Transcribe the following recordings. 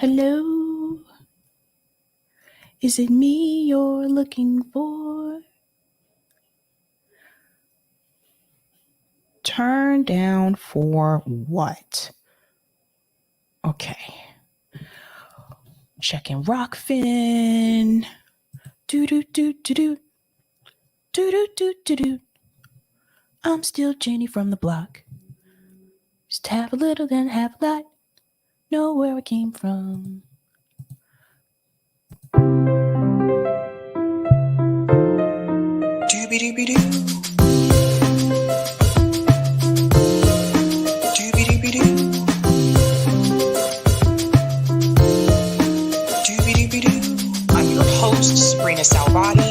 Hello, is it me you're looking for? Turn down for what? Okay. Checking Rockfin. Do do do do do. Do do do do do. I'm still Jenny from the block. Just have a little, then have a lot. Know where I came from. Doobie-doobie-doo. Doobie-doobie-doo. Doobie-doobie-doo. I'm your host, Sabrina Salvati.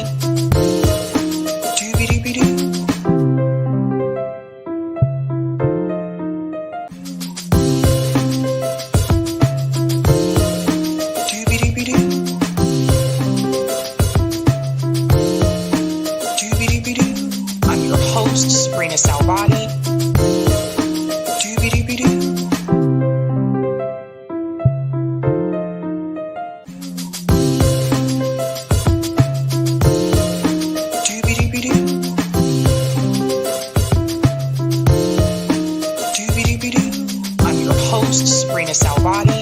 Doobie-doobie-doo. Sabrina Salvati. Doobie-doobie-doo. Doobie-doobie-doo. Doobie-doobie-doo. I'm your host, Sabrina Salvati.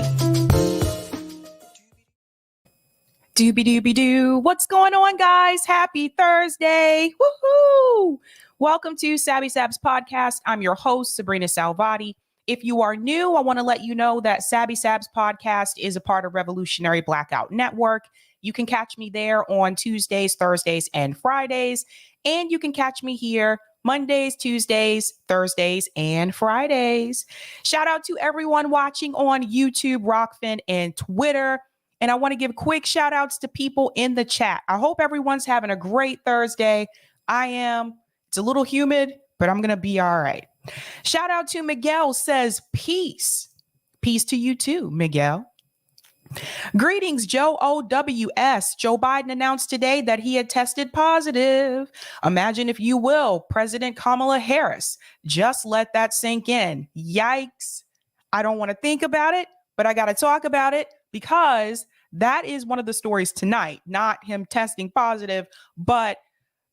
Doobie-doobie-doo. What's going on, guys? Happy Thursday. Woohoo! Welcome to Sabby Sabs podcast. I'm your host, Sabrina Salvati. If you are new, I want to let you know that Sabby Sabs podcast is a part of Revolutionary Blackout Network. You can catch me there on Tuesdays, Thursdays, and Fridays. And you can catch me here Mondays, Tuesdays, Thursdays, and Fridays. Shout out to everyone watching on YouTube, Rockfin, and Twitter. And I want to give quick shout outs to people in the chat. I hope everyone's having a great Thursday. I am. It's a little humid, but I'm going to be all right. Shout out to Miguel, says peace. Peace to you too, Miguel. Greetings, Joe OWS. Joe Biden announced today that he had tested positive. Imagine, if you will, President Kamala Harris. Just let that sink in. Yikes. I don't want to think about it, but I got to talk about it because that is one of the stories tonight. Not him testing positive, but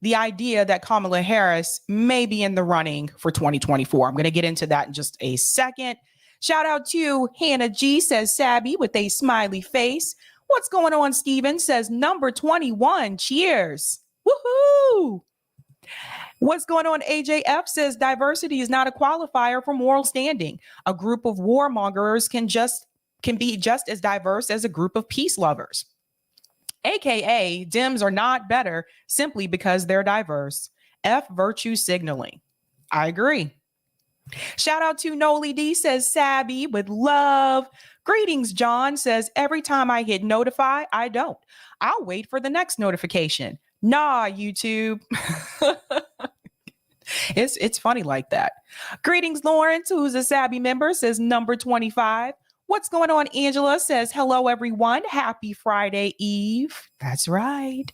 the idea that Kamala Harris may be in the running for 2024. I'm going to get into that in just a second. Shout out to Hannah G, says Sabby with a smiley face. What's going on, Steven, says number 21. Cheers. Woohoo. What's going on, AJF, says diversity is not a qualifier for moral standing. A group of warmongers can be just as diverse as a group of peace lovers. AKA, Dems are not better simply because they're diverse. F virtue signaling. I agree. Shout out to Noli D, says Sabby with love. Greetings, John, says every time I hit notify, I don't. I'll wait for the next notification. Nah, YouTube. It's funny like that. Greetings, Lawrence, who's a Sabby member, says number 25. What's going on, Angela, says, hello, everyone. Happy Friday Eve. That's right.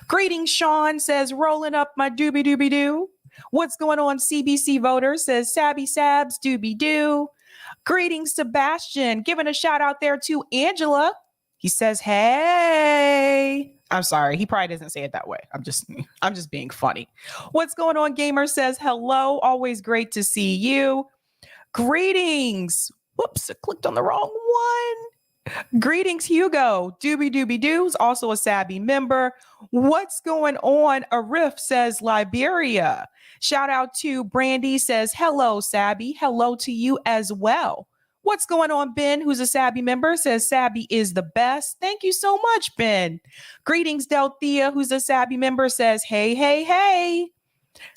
Greetings, Sean, says, rolling up my doobie-doobie-doo. What's going on, CBC voter, says, Sabby Sabs, doobie-doo. Greetings, Sebastian, giving a shout out there to Angela. He says, hey. I'm sorry. He probably doesn't say it that way. I'm just being funny. What's going on, Gamer, says, hello. Always great to see you. Greetings. Whoops, I clicked on the wrong one. Greetings, Hugo. Doobie-doobie-doo is also a Sabby member. What's going on? Arif, says Liberia. Shout out to Brandy, says, hello, Sabby. Hello to you as well. What's going on, Ben, who's a Sabby member, says Sabby is the best. Thank you so much, Ben. Greetings, Delthea, who's a Sabby member, says, hey, hey, hey.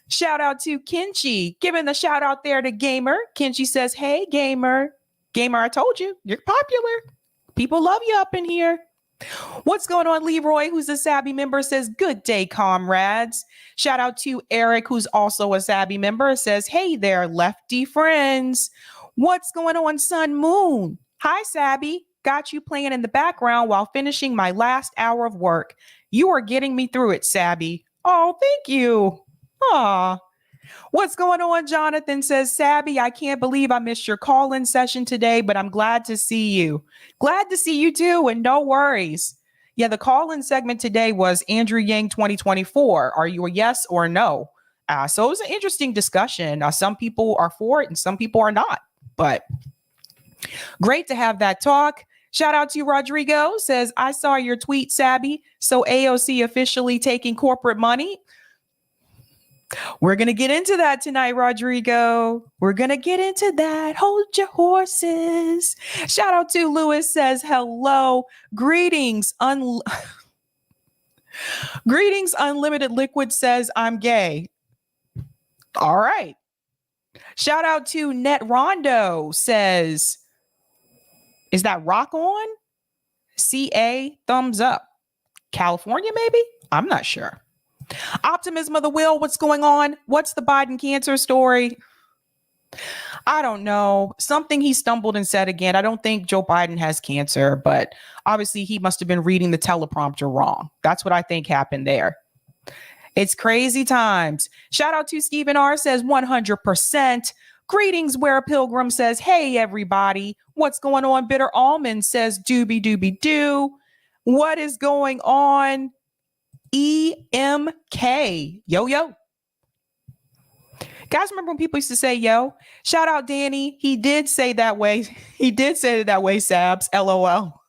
Shout out to Kenchi, giving the shout out there to Gamer. Kenchi says, hey, Gamer. Gamer, I told you, you're popular. People love you up in here. What's going on, Leroy, who's a Sabby member, says, good day, comrades. Shout out to Eric, who's also a Sabby member, says, hey there, lefty friends. What's going on, Sun Moon? Hi, Sabby. Got you playing in the background while finishing my last hour of work. You are getting me through it, Sabby. Oh, thank you. Aw. What's going on? Jonathan says, Sabby, I can't believe I missed your call-in session today, but I'm glad to see you. Glad to see you too, and no worries. Yeah, the call-in segment today was Andrew Yang 2024. Are you a yes or no? So it was an interesting discussion. Some people are for it and some people are not, but great to have that talk. Shout out to Rodrigo, says, I saw your tweet, Sabby. So AOC officially taking corporate money. We're going to get into that tonight, Rodrigo. We're going to get into that. Hold your horses. Shout out to Lewis, says, hello. Greetings. Greetings, Unlimited Liquid, says, I'm gay. All right. Shout out to Net Rondo, says, is that rock on? CA, thumbs up. California, maybe? I'm not sure. Optimism of the Will, what's going on? What's the Biden cancer story? I don't know. Something he stumbled and said again. I don't think Joe Biden has cancer, but obviously he must have been reading the teleprompter wrong. That's what I think happened there. It's crazy times. Shout out to Stephen R. says 100%. Greetings, Where a Pilgrim says, hey, everybody. What's going on? Bitter Almond says, doobie doobie doo. What is going on? EMK. Yo, yo. Guys, remember when people used to say yo? Shout out Danny. He did say that way. He did say it that way, Sabs. LOL.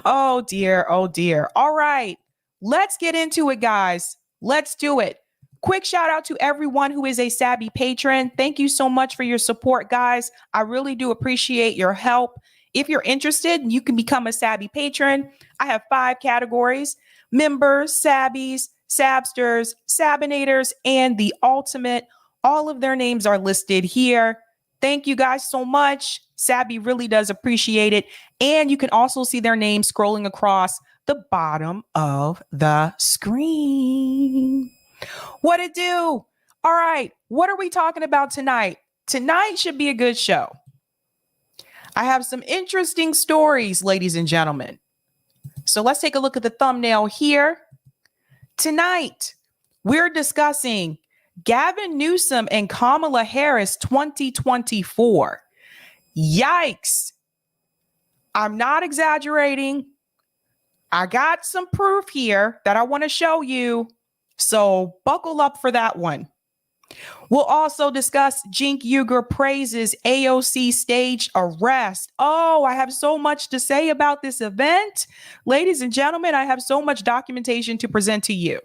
Oh, dear. Oh, dear. All right. Let's get into it, guys. Let's do it. Quick shout out to everyone who is a Sabby patron. Thank you so much for your support, guys. I really do appreciate your help. If you're interested, you can become a Sabby patron. I have 5 categories: members, Sabbies, Sabsters, Sabinators, and the ultimate. All of their names are listed here. Thank you guys so much. Sabby really does appreciate it. And you can also see their names scrolling across the bottom of the screen. What it do? All right. What are we talking about tonight? Tonight should be a good show. I have some interesting stories, ladies and gentlemen. So let's take a look at the thumbnail here. Tonight, we're discussing Gavin Newsom and Kamala Harris 2024. Yikes. I'm not exaggerating. I got some proof here that I want to show you. So buckle up for that one. We'll also discuss Cenk Uygur praises AOC stage arrest. Oh, I have so much to say about this event. Ladies and gentlemen, I have so much documentation to present to you.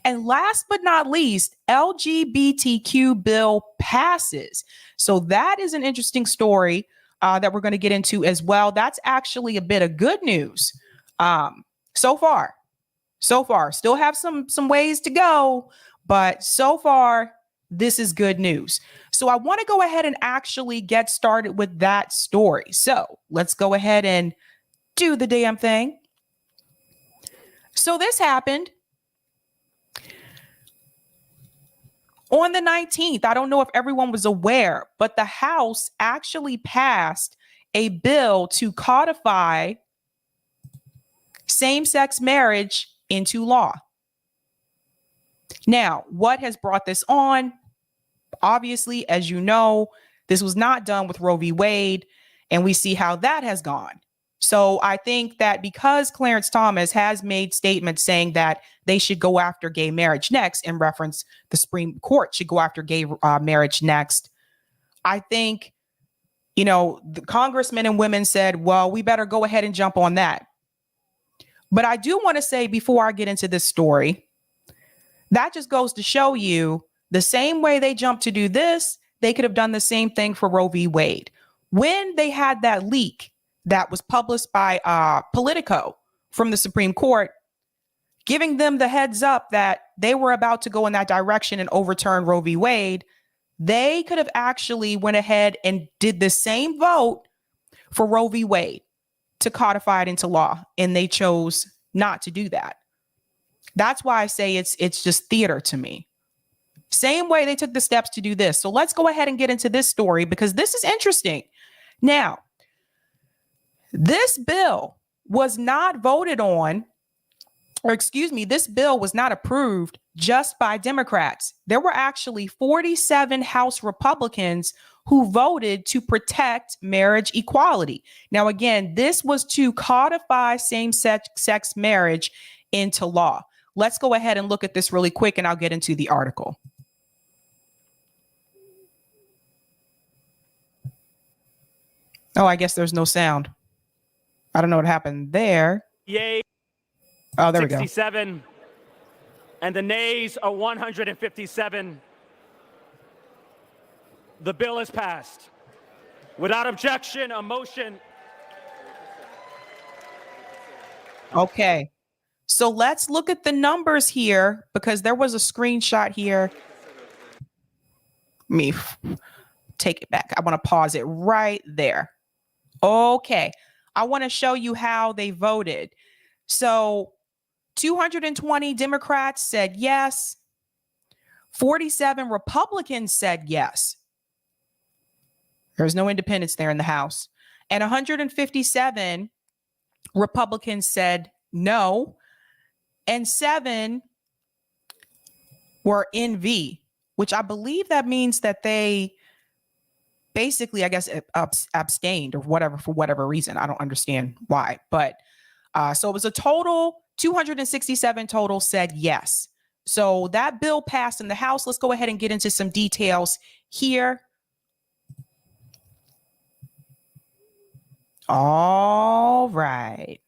And last but not least, LGBTQ bill passes. So that is an interesting story that we're going to get into as well. That's actually a bit of good news so far. Still have some ways to go, but so far, this is good news. So I want to go ahead and actually get started with that story. So let's go ahead and do the damn thing. So this happened on the 19th. I don't know if everyone was aware, but the House actually passed a bill to codify same-sex marriage into law. Now, what has brought this on? Obviously, as you know, this was not done with Roe v. Wade, and we see how that has gone. So I think that because Clarence Thomas has made statements saying that they should go after gay marriage next, in reference, the Supreme Court should go after gay marriage next, I think, the congressmen and women said, well, we better go ahead and jump on that. But I do want to say, before I get into this story, that just goes to show you the same way they jumped to do this, they could have done the same thing for Roe v. Wade. When they had that leak that was published by Politico from the Supreme Court, giving them the heads up that they were about to go in that direction and overturn Roe v. Wade, they could have actually went ahead and did the same vote for Roe v. Wade to codify it into law, and they chose not to do that. That's why I say it's just theater to me. Same way they took the steps to do this. So let's go ahead and get into this story because this is interesting. Now, this bill was not voted on or excuse me, this bill was not approved just by Democrats. There were actually 47 House Republicans who voted to protect marriage equality. Now, again, this was to codify same-sex marriage into law. Let's go ahead and look at this really quick, and I'll get into the article. Oh, I guess there's no sound. I don't know what happened there. Yay. Oh, there we go. 67. And the nays are 157. The bill is passed. Without objection, a motion. Okay. So let's look at the numbers here, because there was a screenshot here. Let me take it back. I want to pause it right there. Okay. I want to show you how they voted. So 220 Democrats said yes. 47 Republicans said yes. There's no independents there in the House. And 157 Republicans said no. And 7 were NV, which I believe that means that they basically, I guess, abstained or whatever, for whatever reason. I don't understand why. But so it was a total 267 total said yes. So that bill passed in the House. Let's go ahead and get into some details here. All right.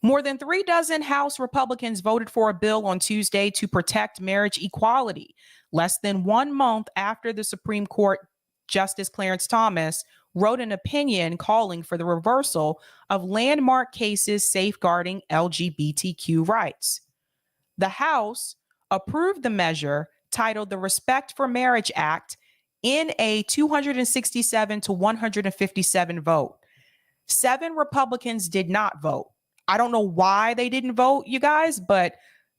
More than 36 House Republicans voted for a bill on Tuesday to protect marriage equality, less than 1 month after the Supreme Court Justice Clarence Thomas wrote an opinion calling for the reversal of landmark cases safeguarding LGBTQ rights. The House approved the measure, titled the Respect for Marriage Act, in a 267 to 157 vote. 7 Republicans did not vote. I don't know why they didn't vote, you guys, but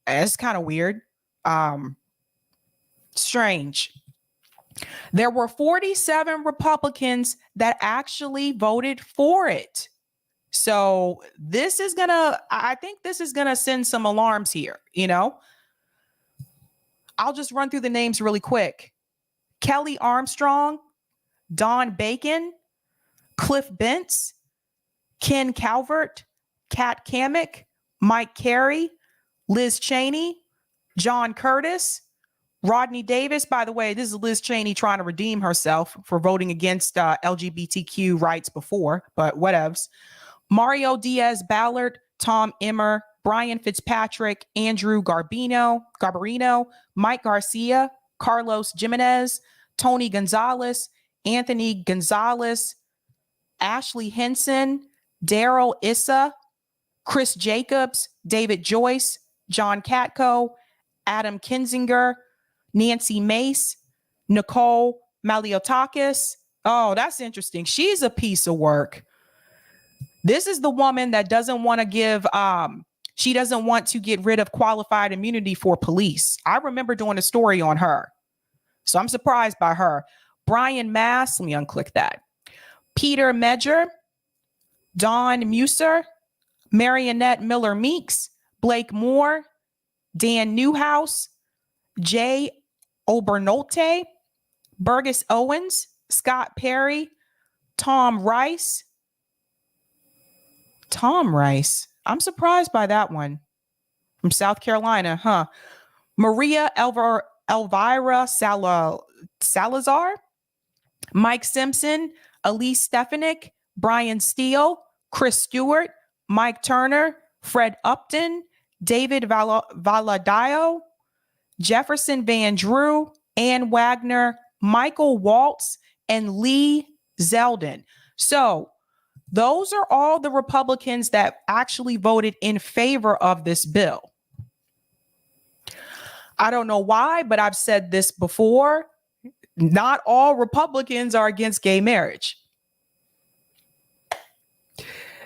it's kind of weird. Strange. There were 47 Republicans that actually voted for it. So this is I think this is gonna send some alarms here, you know? I'll just run through the names really quick. Kelly Armstrong, Don Bacon, Cliff Bentz, Ken Calvert, Kat Kammick, Mike Carey, Liz Cheney, John Curtis, Rodney Davis. By the way, this is Liz Cheney trying to redeem herself for voting against LGBTQ rights before, but whatevs. Mario Diaz-Balart, Tom Emmer, Brian Fitzpatrick, Andrew Garbarino, Mike Garcia, Carlos Jimenez, Tony Gonzalez, Anthony Gonzalez, Ashley Henson, Daryl Issa, Chris Jacobs, David Joyce, John Katko, Adam Kinzinger, Nancy Mace, Nicole Maliotakis. Oh, that's interesting. She's a piece of work. This is the woman that doesn't want to give, she doesn't want to get rid of qualified immunity for police. I remember doing a story on her. So I'm surprised by her. Brian Mass, let me unclick that. Peter Medger, Don Musser, Marionette Miller Meeks, Blake Moore, Dan Newhouse, Jay Obernolte, Burgess Owens, Scott Perry, Tom Rice. Tom Rice. I'm surprised by that one. From South Carolina, huh? Maria Elvira Salazar, Mike Simpson, Elise Stefanik, Brian Steele, Chris Stewart, Mike Turner, Fred Upton, David Valadio, Jefferson Van Drew, Ann Wagner, Michael Waltz, and Lee Zeldin. So those are all the Republicans that actually voted in favor of this bill. I don't know why, but I've said this before. Not all Republicans are against gay marriage.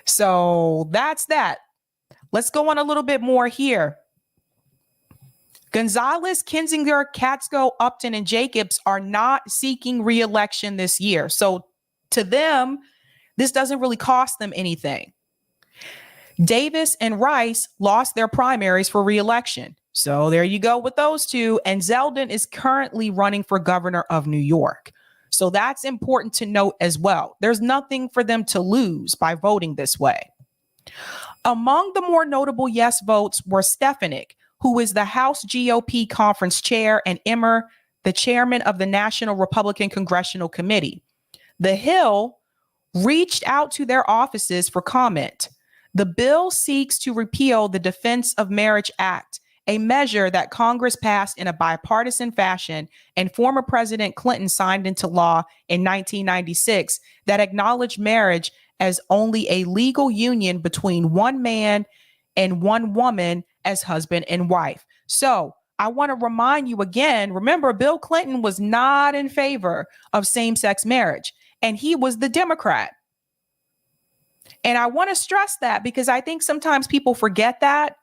So that's that. Let's go on a little bit more here. Gonzalez, Kinzinger, Katsko, Upton, and Jacobs are not seeking re-election this year. So to them, this doesn't really cost them anything. Davis and Rice lost their primaries for re-election. So there you go with those two. And Zeldin is currently running for governor of New York. So that's important to note as well. There's nothing for them to lose by voting this way. Among the more notable yes votes were Stefanik, who is the House GOP conference chair, and Emmer, the chairman of the National Republican Congressional Committee. The Hill reached out to their offices for comment. The bill seeks to repeal the Defense of Marriage Act, a measure that Congress passed in a bipartisan fashion and former President Clinton signed into law in 1996 that acknowledged marriage as only a legal union between one man and one woman as husband and wife. So I want to remind you again, remember, Bill Clinton was not in favor of same-sex marriage, and he was the Democrat. And I want to stress that because I think sometimes people forget that.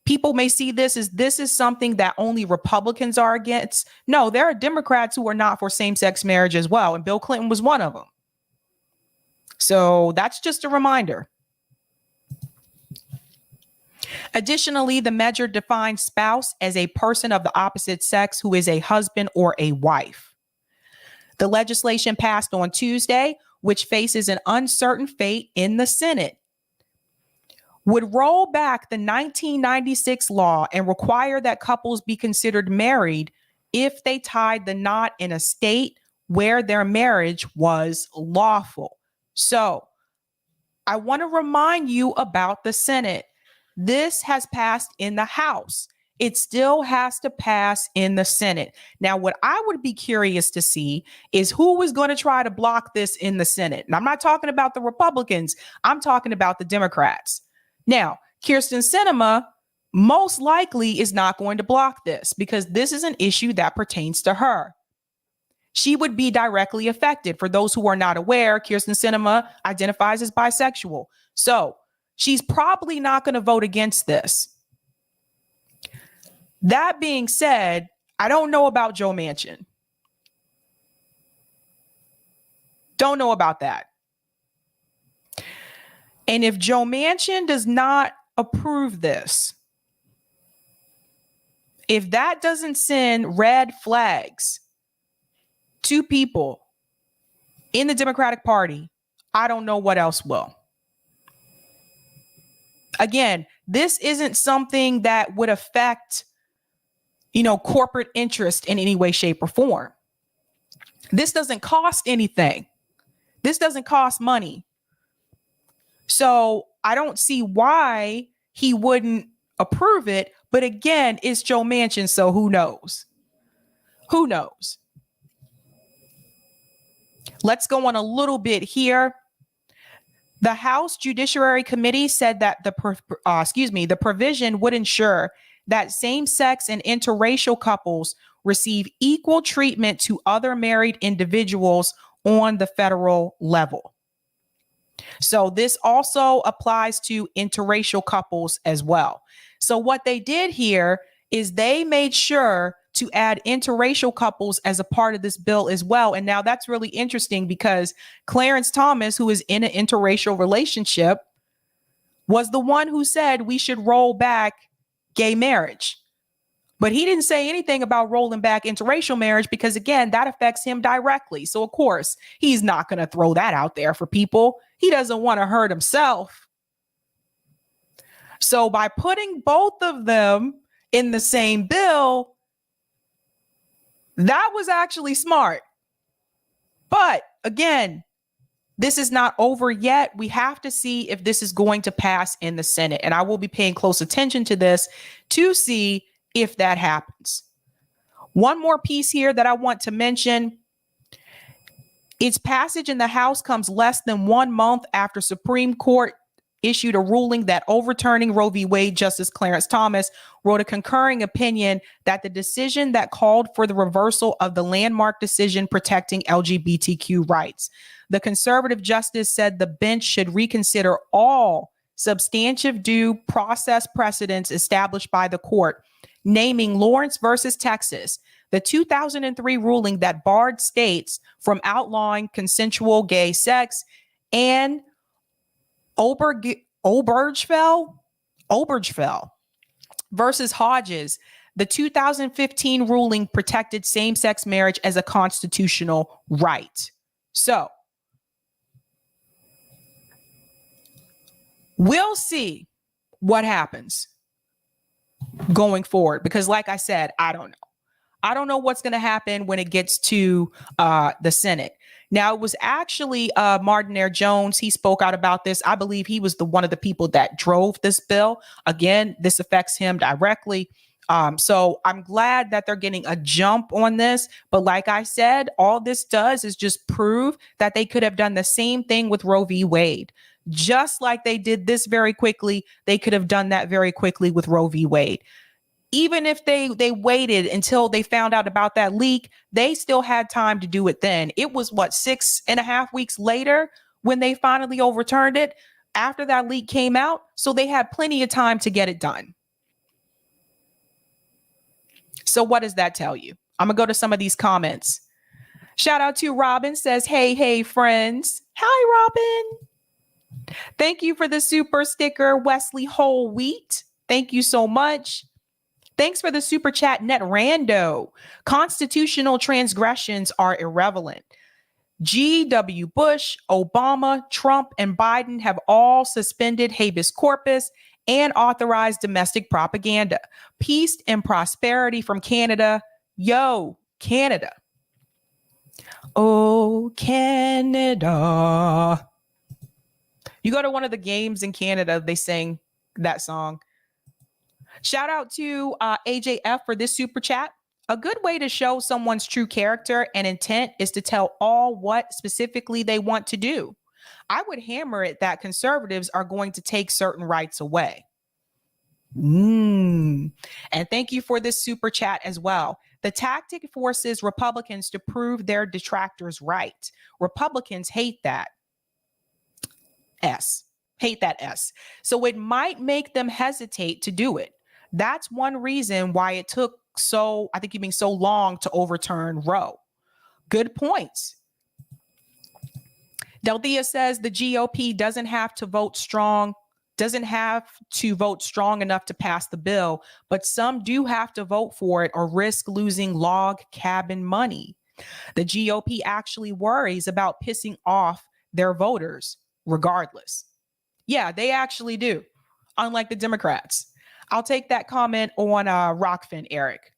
People may see this is something that only Republicans are against. No, there are Democrats who are not for same-sex marriage as well. And Bill Clinton was one of them. So that's just a reminder. Additionally, the measure defines spouse as a person of the opposite sex who is a husband or a wife. The legislation passed on Tuesday, which faces an uncertain fate in the Senate, would roll back the 1996 law and require that couples be considered married if they tied the knot in a state where their marriage was lawful. So I want to remind you about the Senate. This has passed in the House. It still has to pass in the Senate. Now, what I would be curious to see is who is going to try to block this in the Senate. And I'm not talking about the Republicans. I'm talking about the Democrats. Now, Kyrsten Sinema most likely is not going to block this because this is an issue that pertains to her. She would be directly affected. For those who are not aware, Kyrsten Sinema identifies as bisexual. So she's probably not going to vote against this. That being said, I don't know about Joe Manchin. Don't know about that. And if Joe Manchin does not approve this, if that doesn't send red flags to people in the Democratic Party, I don't know what else will. Again, this isn't something that would affect, corporate interest in any way, shape, or form. This doesn't cost anything. This doesn't cost money. So I don't see why he wouldn't approve it. But again, it's Joe Manchin, so who knows? Who knows? Let's go on a little bit here. The House Judiciary Committee said that the provision would ensure that same-sex and interracial couples receive equal treatment to other married individuals on the federal level. So this also applies to interracial couples as well. So what they did here is they made sure to add interracial couples as a part of this bill as well. And now that's really interesting because Clarence Thomas, who is in an interracial relationship, was the one who said we should roll back gay marriage. But he didn't say anything about rolling back interracial marriage because, again, that affects him directly. So, of course, he's not going to throw that out there for people. He doesn't want to hurt himself. So by putting both of them in the same bill, that was actually smart. But again, this is not over yet. We have to see if this is going to pass in the Senate. And I will be paying close attention to this to see if that happens. One more piece here that I want to mention. Its passage in the House comes less than 1 month after Supreme Court issued a ruling that overturning Roe v. Wade, Justice Clarence Thomas wrote a concurring opinion that the decision that called for the reversal of the landmark decision protecting LGBTQ rights. The conservative justice said the bench should reconsider all substantive due process precedents established by the court, naming Lawrence versus Texas, the 2003 ruling that barred states from outlawing consensual gay sex, and Obergefell versus Hodges. The 2015 ruling protected same-sex marriage as a constitutional right. So we'll see what happens going forward, because like I said, I don't know. I don't know what's going to happen when it gets to the Senate. Now, it was actually Martin Jones. He spoke out about this. I believe he was one of the people that drove this bill. Again, this affects him directly. So I'm glad that they're getting a jump on this. But like I said, all this does is just prove that they could have done the same thing with Roe v. Wade. Just like they did this very quickly, they could have done that very quickly with Roe v. Wade. Even if they waited until they found out about that leak, they still had time to do it then. It was 6.5 weeks later when they finally overturned it after that leak came out. So they had plenty of time to get it done. So what does that tell you? I'm gonna go to some of these comments. Shout out to Robin, says, hey, friends. Hi, Robin. Thank you for the super sticker, Wesley Whole Wheat. Thank you so much. Thanks for the super chat, Net Rando. Constitutional transgressions are irrelevant. G.W. Bush, Obama, Trump, and Biden have all suspended habeas corpus and authorized domestic propaganda. Peace and prosperity from Canada. Yo, Canada. Oh, Canada. You go to one of the games in Canada, they sing that song. Shout out to AJF for this super chat. A good way to show someone's true character and intent is to tell all what specifically they want to do. I would hammer it that conservatives are going to take certain rights away. And thank you for this super chat as well. The tactic forces Republicans to prove their detractors right. Republicans hate that. Hate that S. So it might make them hesitate to do it. That's one reason why it took so long to overturn Roe. Good points. Delthea says the GOP doesn't have to vote strong enough to pass the bill, but some do have to vote for it or risk losing log cabin money. The GOP actually worries about pissing off their voters regardless. Yeah, they actually do, unlike the Democrats. I'll take that comment on Rockfin, Eric.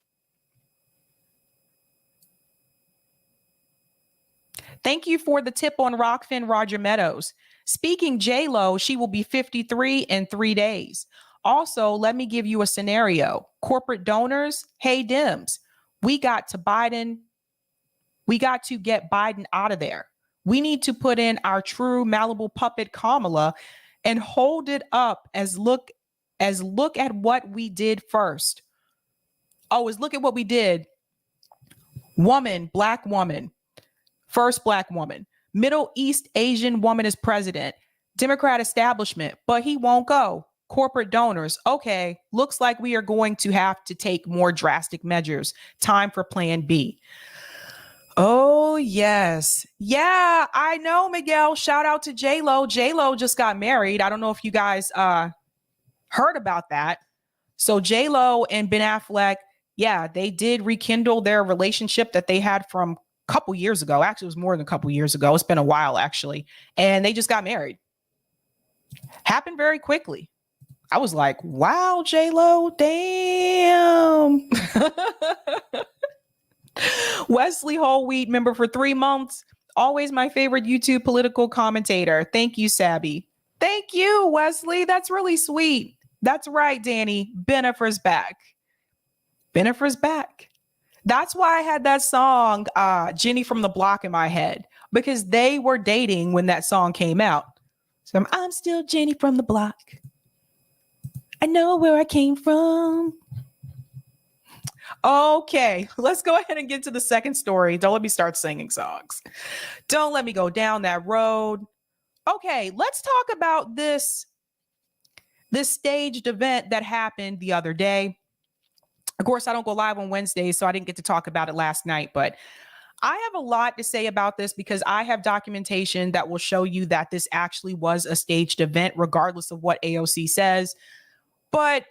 Thank you for the tip on Rockfin, Roger Meadows. Speaking J-Lo, she will be 53 in 3 days. Also, let me give you a scenario. Corporate donors, hey Dems, we got to get Biden out of there. We need to put in our true Malibu puppet Kamala and hold it up as look at what we did first. Oh, look at what we did. Woman, black woman, first black woman, Middle East Asian woman is president, Democrat establishment, but he won't go. Corporate donors. Okay, looks like we are going to have to take more drastic measures. Time for plan B. Oh, yes. Yeah, I know, Miguel. Shout out to J-Lo. J-Lo just got married. I don't know if you guys heard about that. So J-Lo and Ben Affleck, yeah, they did rekindle their relationship that they had from a couple years ago. Actually, it was more than a couple years ago. It's been a while, actually. And they just got married. Happened very quickly. I was like, wow, J-Lo, damn. Wesley Whole Wheat, member for 3 months. Always my favorite YouTube political commentator. Thank you, Sabby. Thank you, Wesley. That's really sweet. That's right, Danny. Benifer's back. Benifer's back. That's why I had that song, Jenny from the Block, in my head, because they were dating when that song came out. So I'm still Jenny from the block. I know where I came from. Okay, let's go ahead and get to the second story. Don't let me start singing songs. Don't let me go down that road. Okay, let's talk about this staged event that happened the other day. Of course, I don't go live on Wednesdays, so I didn't get to talk about it last night, but I have a lot to say about this because I have documentation that will show you that this actually was a staged event, regardless of what AOC says. But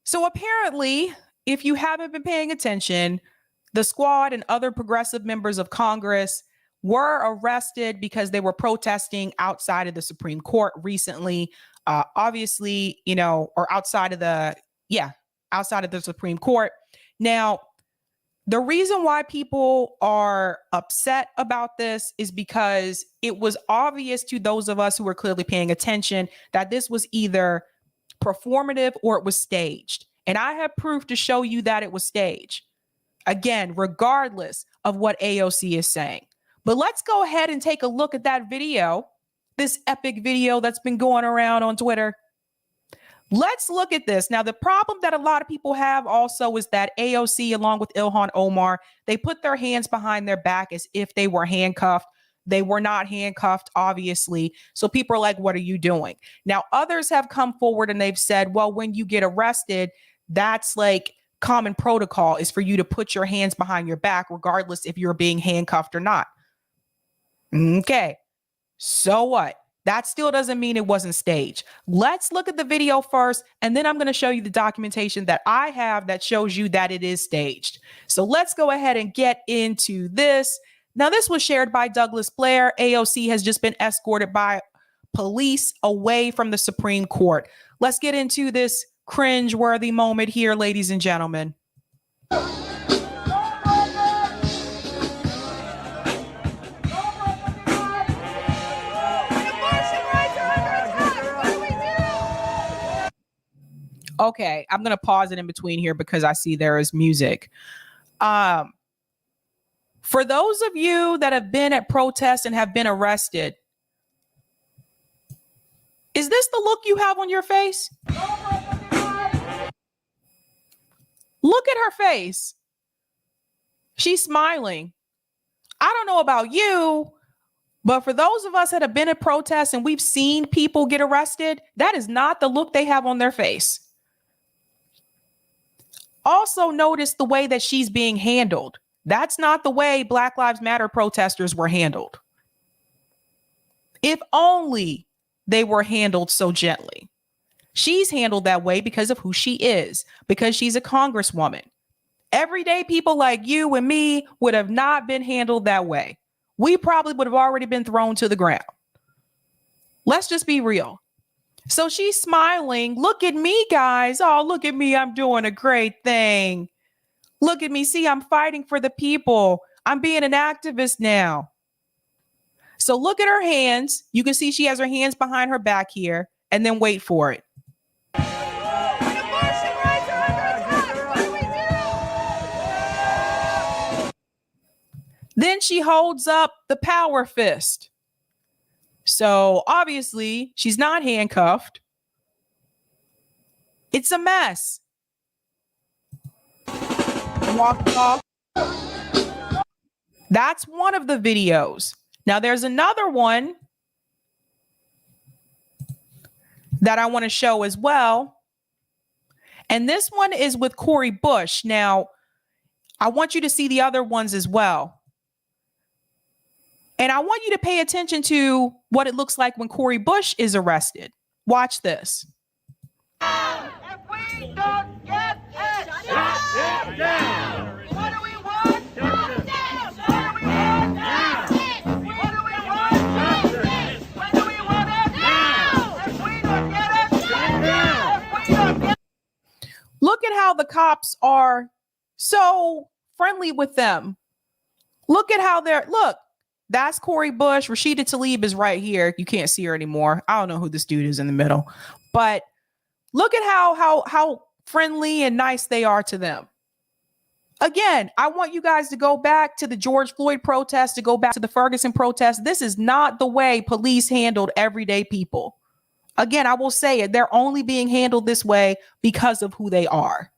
so apparently, if you haven't been paying attention, the squad and other progressive members of Congress were arrested because they were protesting outside of the Supreme Court recently. Obviously, or outside of the Supreme Court. Now, the reason why people are upset about this is because it was obvious to those of us who were clearly paying attention that this was either performative or it was staged. And I have proof to show you that it was staged. Again, regardless of what AOC is saying. But let's go ahead and take a look at that video, this epic video that's been going around on Twitter. Let's look at this. Now, the problem that a lot of people have also is that AOC, along with Ilhan Omar, they put their hands behind their back as if they were handcuffed. They were not handcuffed, obviously. So people are like, what are you doing? Now, others have come forward and they've said, well, when you get arrested, that's like common protocol is for you to put your hands behind your back, regardless if you're being handcuffed or not. Okay. So what? That still doesn't mean it wasn't staged. Let's look at the video first, and then I'm going to show you the documentation that I have that shows you that it is staged. So let's go ahead and get into this. Now, this was shared by Douglas Blair. AOC has just been escorted by police away from the Supreme Court. Let's get into this cringe-worthy moment here, ladies and gentlemen. Okay, I'm going to pause it in between here because I see there is music. For those of you that have been at protests and have been arrested, is this the look you have on your face? Look at her face. She's smiling. I don't know about you, but for those of us that have been at protests and we've seen people get arrested, that is not the look they have on their face. Also notice the way that she's being handled. That's not the way Black Lives Matter protesters were handled. If only they were handled so gently. She's handled that way because of who she is, because she's a congresswoman. Everyday people like you and me would have not been handled that way. We probably would have already been thrown to the ground. Let's just be real. So she's smiling. Look at me, guys. Oh, look at me. I'm doing a great thing. Look at me. See, I'm fighting for the people. I'm being an activist now. So look at her hands. You can see she has her hands behind her back here. And then wait for it. Then she holds up the power fist. So obviously she's not handcuffed. It's a mess. Walked off. That's one of the videos. Now there's another one that I want to show as well. And this one is with Cori Bush. Now, I want you to see the other ones as well. And I want you to pay attention to what it looks like when Cori Bush is arrested. Watch this. If we don't get it, shut it down. What do we want? Justice. What do we want? Justice. What do we want? Justice. When do we want it? Now. If we don't get it, shut it down. If we don't get it. Look at how the cops are so friendly with them. Look at how look. That's Cori Bush. Rashida Tlaib is right here. You can't see her anymore. I don't know who this dude is in the middle, but look at how friendly and nice they are to them. Again, I want you guys to go back to the George Floyd protest, to go back to the Ferguson protest. This is not the way police handled everyday people. Again, I will say it. They're only being handled this way because of who they are.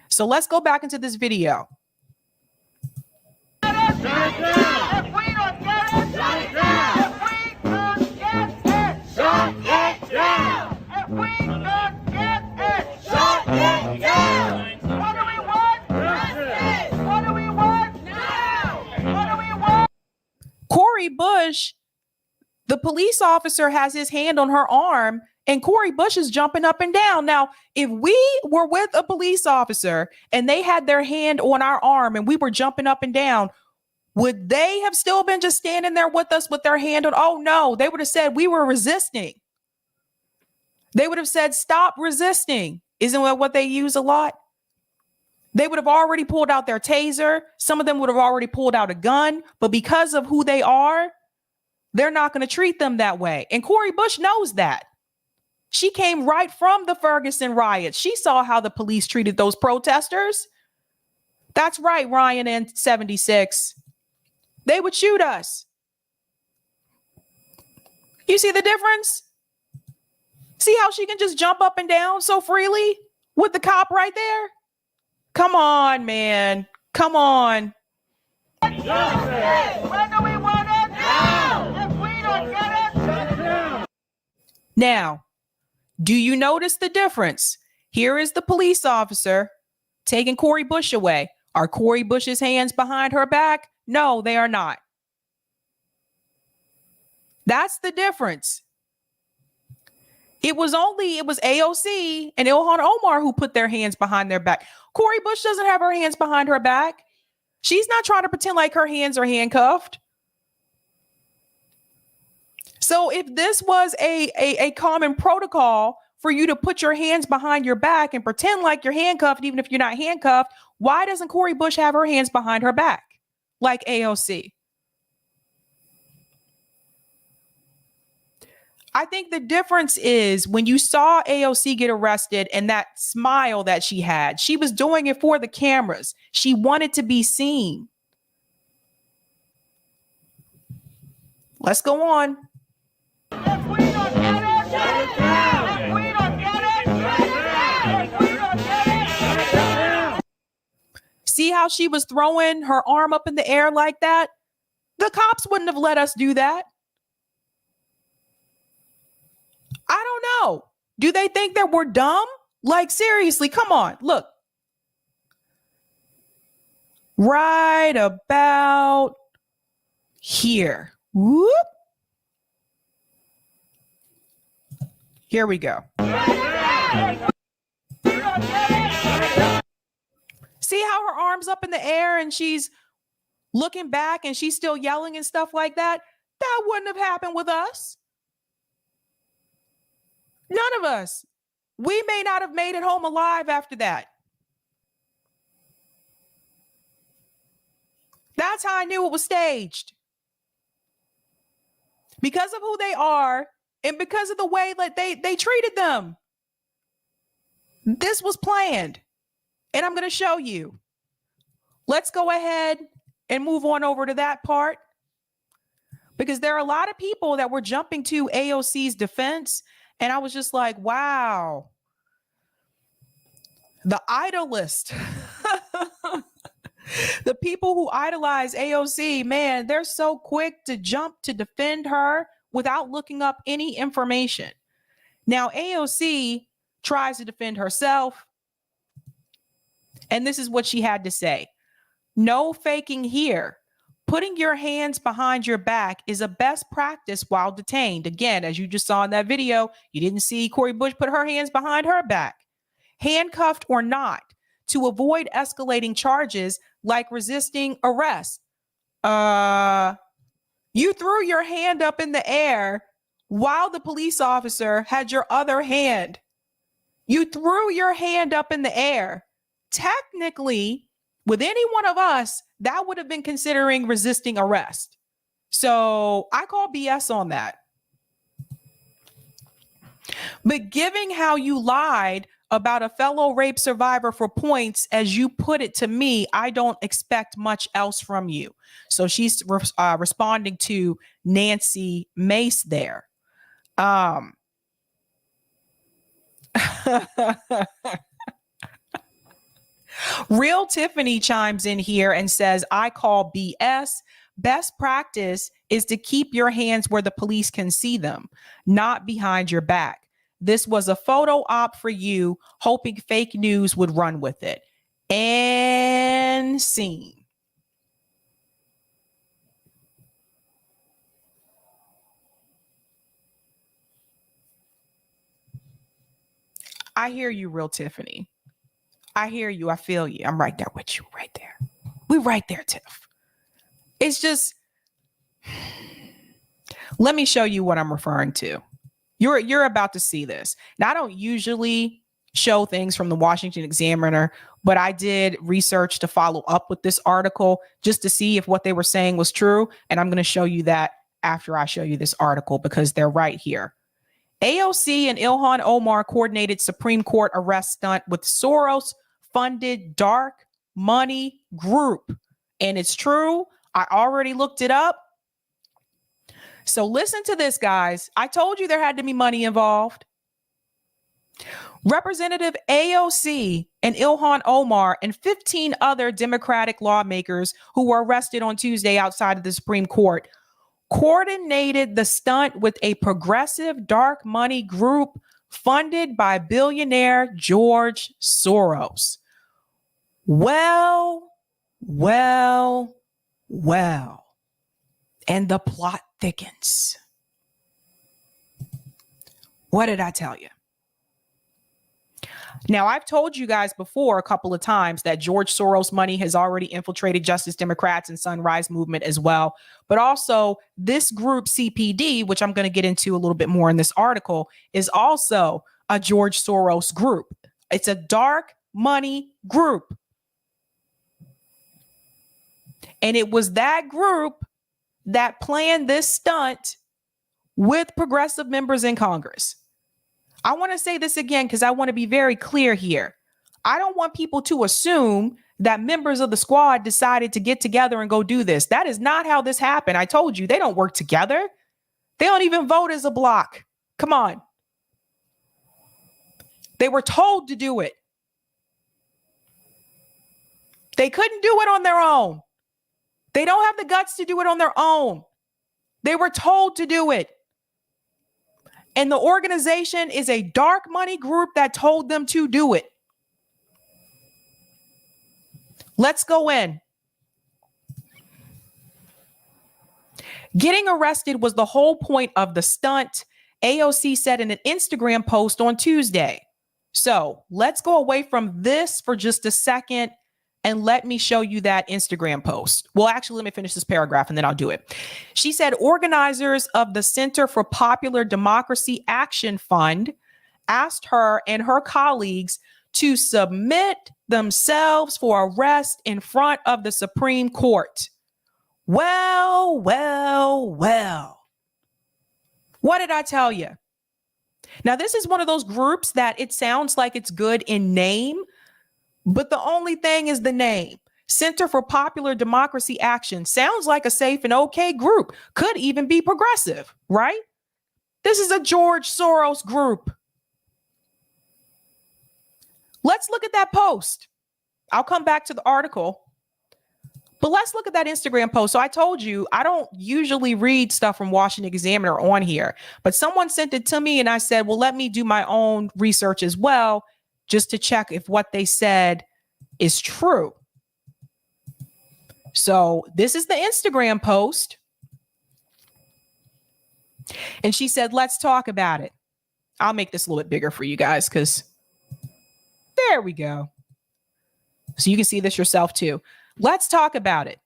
So let's go back into this video. If we don't get it, shut it down. If we don't get it, shut it down. If we don't get it, shut it down. What do we want? Justice. What do we want? Cori Bush, the police officer has his hand on her arm and Cori Bush is jumping up and down. Now, if we were with a police officer and they had their hand on our arm and we were jumping up and down, would they have still been just standing there with us with their hand on? Oh, no, they would have said we were resisting. They would have said, stop resisting. Isn't that what they use a lot? They would have already pulled out their taser. Some of them would have already pulled out a gun. But because of who they are, they're not going to treat them that way. And Cori Bush knows that. She came right from the Ferguson riots. She saw how the police treated those protesters. That's right, Ryan and 76. They would shoot us. You see the difference? See how she can just jump up and down so freely with the cop right there? Come on, man. Come on. When do we want it? Now! If we don't get it, shut it down! Now, do you notice the difference? Here is the police officer taking Cori Bush away. Are Cori Bush's hands behind her back? No, they are not. That's the difference. It was AOC and Ilhan Omar who put their hands behind their back. Cori Bush doesn't have her hands behind her back. She's not trying to pretend like her hands are handcuffed. So if this was a common protocol for you to put your hands behind your back and pretend like you're handcuffed, even if you're not handcuffed, why doesn't Cori Bush have her hands behind her back like AOC? I think the difference is when you saw AOC get arrested and that smile that she had, she was doing it for the cameras. She wanted to be seen. Let's go on. If we don't get it, shut it down! If we don't get it, shut it down! If we don't get it, shut it down! See how she was throwing her arm up in the air like that? The cops wouldn't have let us do that. I don't know. Do they think that we're dumb? Like, seriously, come on, look. Right about here. Whoop. Here we go. See how her arm's up in the air and she's looking back and she's still yelling and stuff like that? That wouldn't have happened with us. None of us. We may not have made it home alive after that. That's how I knew it was staged. Because of who they are and because of the way that they treated them. This was planned. And I'm going to show you. Let's go ahead and move on over to that part. Because there are a lot of people that were jumping to AOC's defense. And I was just like, wow. The idolist. The people who idolize AOC, man, they're so quick to jump to defend her without looking up any information. Now, AOC tries to defend herself. And this is what she had to say. No faking here. Putting your hands behind your back is a best practice while detained. Again, as you just saw in that video, you didn't see Cori Bush put her hands behind her back. Handcuffed or not, to avoid escalating charges like resisting arrest. You threw your hand up in the air while the police officer had your other hand. You threw your hand up in the air. Technically, with any one of us, that would have been considering resisting arrest. So I call BS on that. But given how you lied about a fellow rape survivor for points, as you put it to me, I don't expect much else from you. So she's responding to Nancy Mace there. Real Tiffany chimes in here and says, I call BS. Best practice is to keep your hands where the police can see them, not behind your back. This was a photo op for you, hoping fake news would run with it. And scene. I hear you, real Tiffany. I hear you. I feel you. I'm right there with you. Right there. We right there, Tiff. It's just, let me show you what I'm referring to. You're about to see this. Now, I don't usually show things from the Washington Examiner, but I did research to follow up with this article just to see if what they were saying was true. And I'm going to show you that after I show you this article because they're right here. AOC and Ilhan Omar coordinated Supreme Court arrest stunt with Soros-funded dark money group. And it's true. I already looked it up. So listen to this, guys. I told you there had to be money involved. Representative AOC and Ilhan Omar and 15 other Democratic lawmakers who were arrested on Tuesday outside of the Supreme Court coordinated the stunt with a progressive dark money group funded by billionaire George Soros. Well. And the plot thickens. What did I tell you? Now, I've told you guys before a couple of times that George Soros money has already infiltrated Justice Democrats and Sunrise Movement as well. But also this group CPD, which I'm going to get into a little bit more in this article, is also a George Soros group. It's a dark money group. And it was that group that planned this stunt with progressive members in Congress. I want to say this again because I want to be very clear here. I don't want people to assume that members of the squad decided to get together and go do this. That is not how this happened. I told you they don't work together. They don't even vote as a block. Come on. They were told to do it. They couldn't do it on their own. They don't have the guts to do it on their own. They were told to do it. And the organization is a dark money group that told them to do it. Let's go in. Getting arrested was the whole point of the stunt, AOC said in an Instagram post on Tuesday. So let's go away from this for just a second and let me show you that Instagram post. Well, actually, let me finish this paragraph and then I'll do it. She said, organizers of the Center for Popular Democracy Action Fund asked her and her colleagues to submit themselves for arrest in front of the Supreme Court. Well. What did I tell you? Now, this is one of those groups that it sounds like it's good in name, but the only thing is the name. Center for Popular Democracy Action sounds like a safe and okay group. Could even be progressive, right? This is a George Soros group. Let's look at that post. I'll come back to the article, but let's look at that Instagram post. So I told you, I don't usually read stuff from Washington Examiner on here, but someone sent it to me and I said, well, let me do my own research as well, just to check if what they said is true. So this is the Instagram post. And she said, let's talk about it. I'll make this a little bit bigger for you guys because there we go. So you can see this yourself too. Let's talk about it.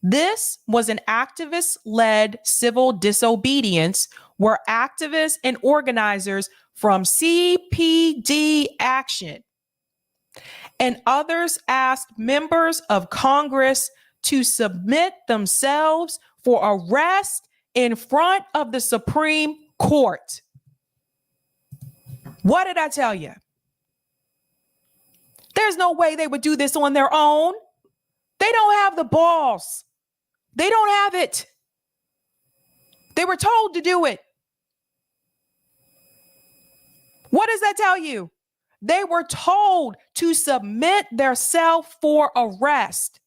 This was an activist-led civil disobedience where activists and organizers from CPD Action and others asked members of Congress to submit themselves for arrest in front of the Supreme Court. What did I tell you? There's no way they would do this on their own. They don't have the balls. They don't have it. They were told to do it. What does that tell you? They were told to submit themselves for arrest.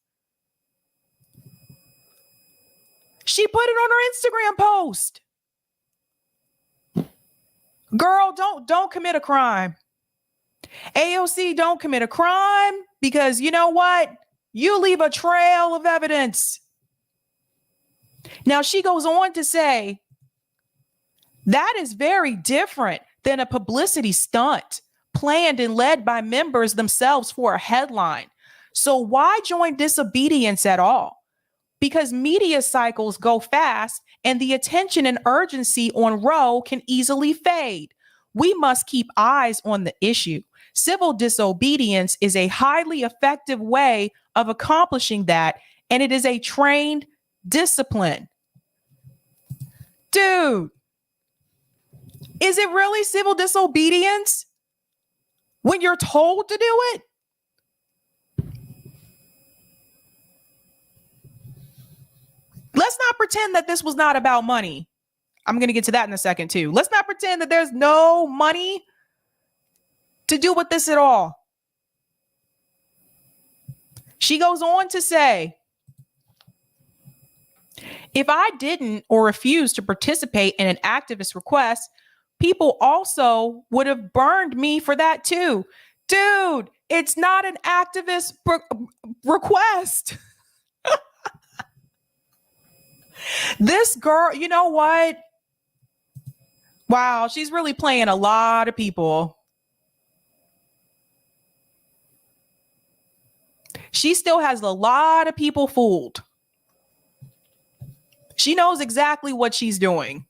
She put it on her Instagram post. Girl, don't commit a crime. AOC, don't commit a crime because you know what? You leave a trail of evidence. Now, she goes on to say that is very different than a publicity stunt. planned and led by members themselves for a headline. So why join disobedience at all? Because media cycles go fast and the attention and urgency on Roe can easily fade. We must keep eyes on the issue. Civil disobedience is a highly effective way of accomplishing that, and it is a trained discipline. Dude, is it really civil disobedience when you're told to do it? Let's not pretend that this was not about money. I'm going to get to that in a second too. Let's not pretend that there's no money to do with this at all. She goes on to say, if I didn't or refused to participate in an activist request, people also would have burned me for that too. Dude, it's not an activist request. This girl, you know what? Wow, she's really playing a lot of people. She still has a lot of people fooled. She knows exactly what she's doing.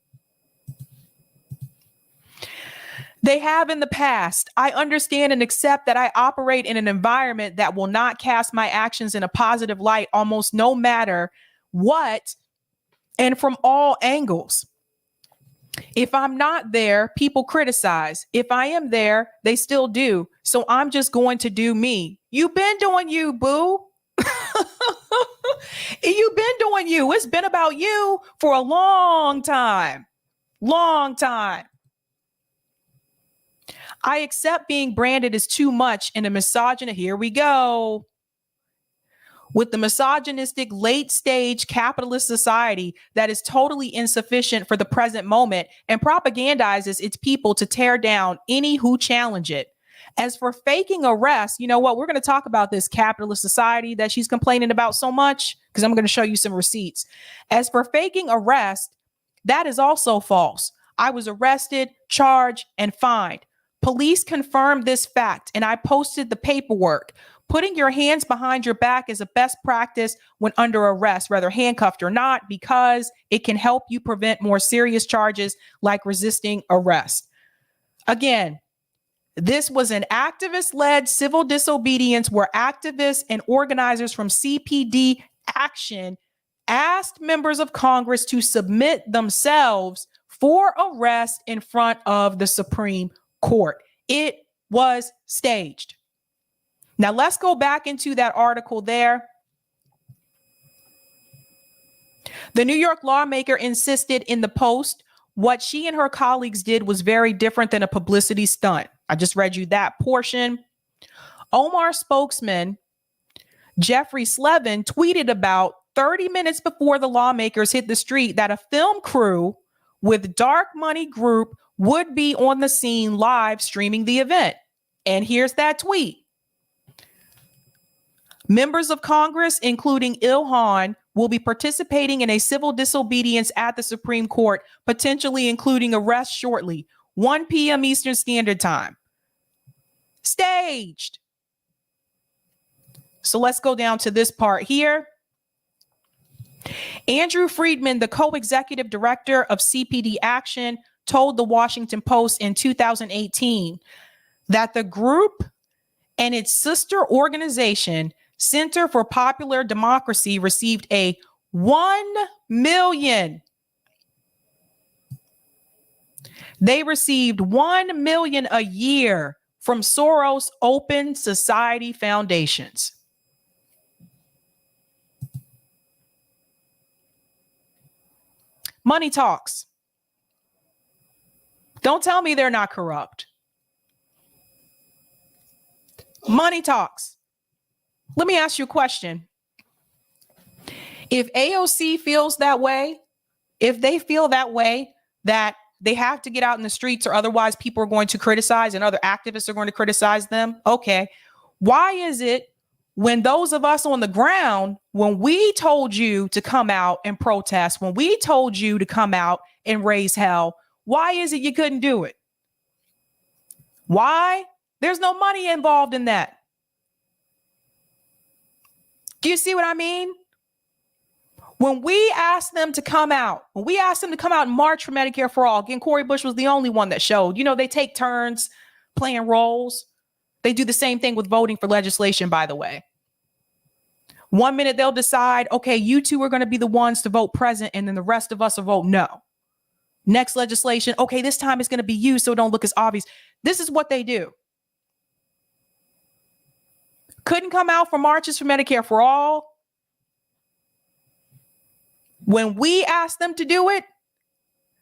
They have in the past. I understand and accept that I operate in an environment that will not cast my actions in a positive light almost no matter what and from all angles. If I'm not there, people criticize. If I am there, they still do. So I'm just going to do me. You've been doing you, boo. You've been doing you. It's been about you for a long time. Long time. I accept being branded as too much in a misogynist. Here we go. With the misogynistic late stage capitalist society that is totally insufficient for the present moment and propagandizes its people to tear down any who challenge it. As for faking arrest, you know what? We're going to talk about this capitalist society that she's complaining about so much because I'm going to show you some receipts. As for faking arrest, that is also false. I was arrested, charged, and fined. Police confirmed this fact, and I posted the paperwork. Putting your hands behind your back is a best practice when under arrest, whether handcuffed or not, because it can help you prevent more serious charges like resisting arrest. Again, this was an activist-led civil disobedience where activists and organizers from CPD Action asked members of Congress to submit themselves for arrest in front of the Supreme Court. It was staged. Now, let's go back into that article there. The New York lawmaker insisted in the Post what she and her colleagues did was very different than a publicity stunt. I just read you that portion. Omar spokesman Jeffrey Slevin tweeted about 30 minutes before the lawmakers hit the street that a film crew with Dark Money Group would be on the scene live streaming the event. And here's that tweet. Members of Congress, including Ilhan, will be participating in a civil disobedience at the Supreme Court, potentially including arrest shortly, 1 p.m. Eastern Standard Time. Staged. So let's go down to this part here. Andrew Friedman, the co-executive director of CPD Action, told the Washington Post in 2018 that the group and its sister organization, Center for Popular Democracy, received a $1 million. They received $1 million a year from Soros Open Society Foundations. Money talks. Don't tell me they're not corrupt. Money talks. Let me ask you a question. If AOC feels that way, if they feel that way, that they have to get out in the streets or otherwise people are going to criticize and other activists are going to criticize them, okay, why is it when those of us on the ground, when we told you to come out and protest, when we told you to come out and raise hell, why is it you couldn't do it? Why There's no money involved in that. Do you see what I mean? When we asked them to come out, and march for Medicare for all, again, Cori Bush was the only one that showed. You know, they take turns playing roles. They do the same thing with voting for legislation, by the way. 1 minute they'll decide, okay, you two are going to be the ones to vote present, and then the rest of us will vote no. Next legislation, okay, this time it's going to be you, so it don't look as obvious. This is what they do. Couldn't come out for marches for Medicare for all. When we ask them to do it,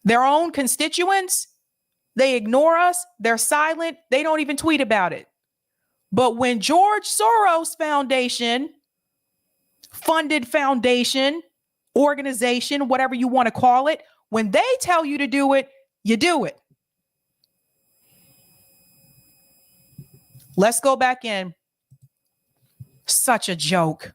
their own constituents, they ignore us. They're silent. They don't even tweet about it. But when George Soros Foundation, funded foundation, organization, whatever you want to call it, when they tell you to do it, you do it. Let's go back in. Such a joke.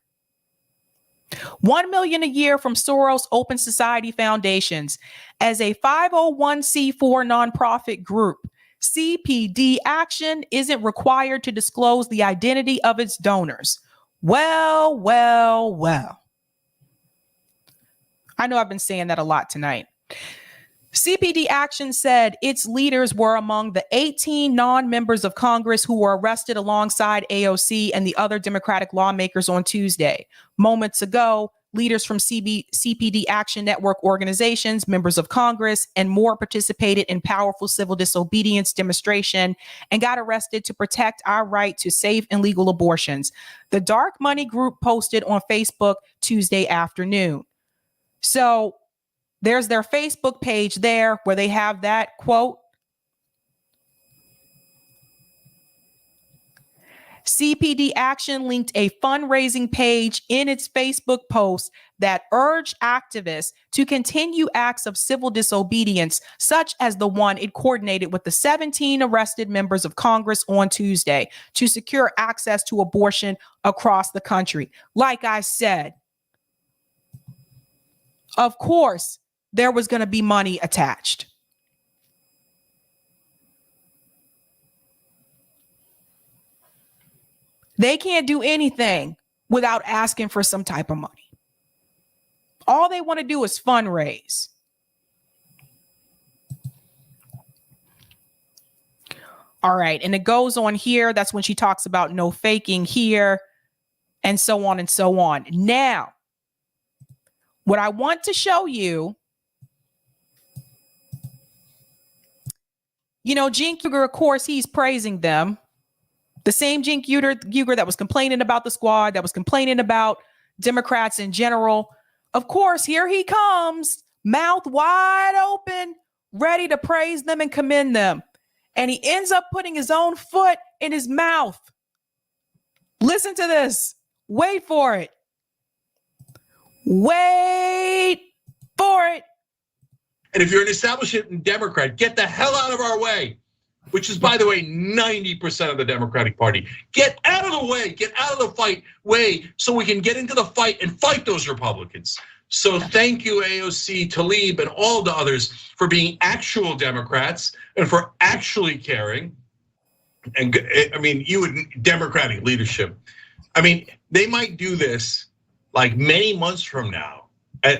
$1 million a year from Soros Open Society Foundations. As a 501c4 nonprofit group, CPD Action isn't required to disclose the identity of its donors. Well. I know I've been saying that a lot tonight. CPD Action said its leaders were among the 18 non-members of Congress who were arrested alongside AOC and the other Democratic lawmakers on Tuesday. Moments ago, leaders from CPD Action Network organizations, members of Congress, and more participated in powerful civil disobedience demonstration and got arrested to protect our right to safe and legal abortions. The Dark Money Group posted on Facebook Tuesday afternoon. So there's their Facebook page there where they have that quote. CPD Action linked a fundraising page in its Facebook post that urged activists to continue acts of civil disobedience, such as the one it coordinated with the 17 arrested members of Congress on Tuesday to secure access to abortion across the country. Like I said, of course, there was going to be money attached. They can't do anything without asking for some type of money. All they want to do is fundraise. All right. And it goes on here. That's when she talks about no faking here and so on and so on. Now, what I want to show you, you know, Cenk Uygur, of course, he's praising them. The same Cenk Uygur that was complaining about the squad, that was complaining about Democrats in general. Of course, here he comes, mouth wide open, ready to praise them and commend them. And he ends up putting his own foot in his mouth. Listen to this. Wait for it. Wait for it. And if you're an establishment Democrat, get the hell out of our way, which is, by the way, 90% of the Democratic Party. Get out of the way, get out of the way so we can get into the fight and fight those Republicans. So thank you, AOC, Tlaib, and all the others for being actual Democrats and for actually caring. And I mean, you would Democratic leadership. I mean, they might do this like many months from now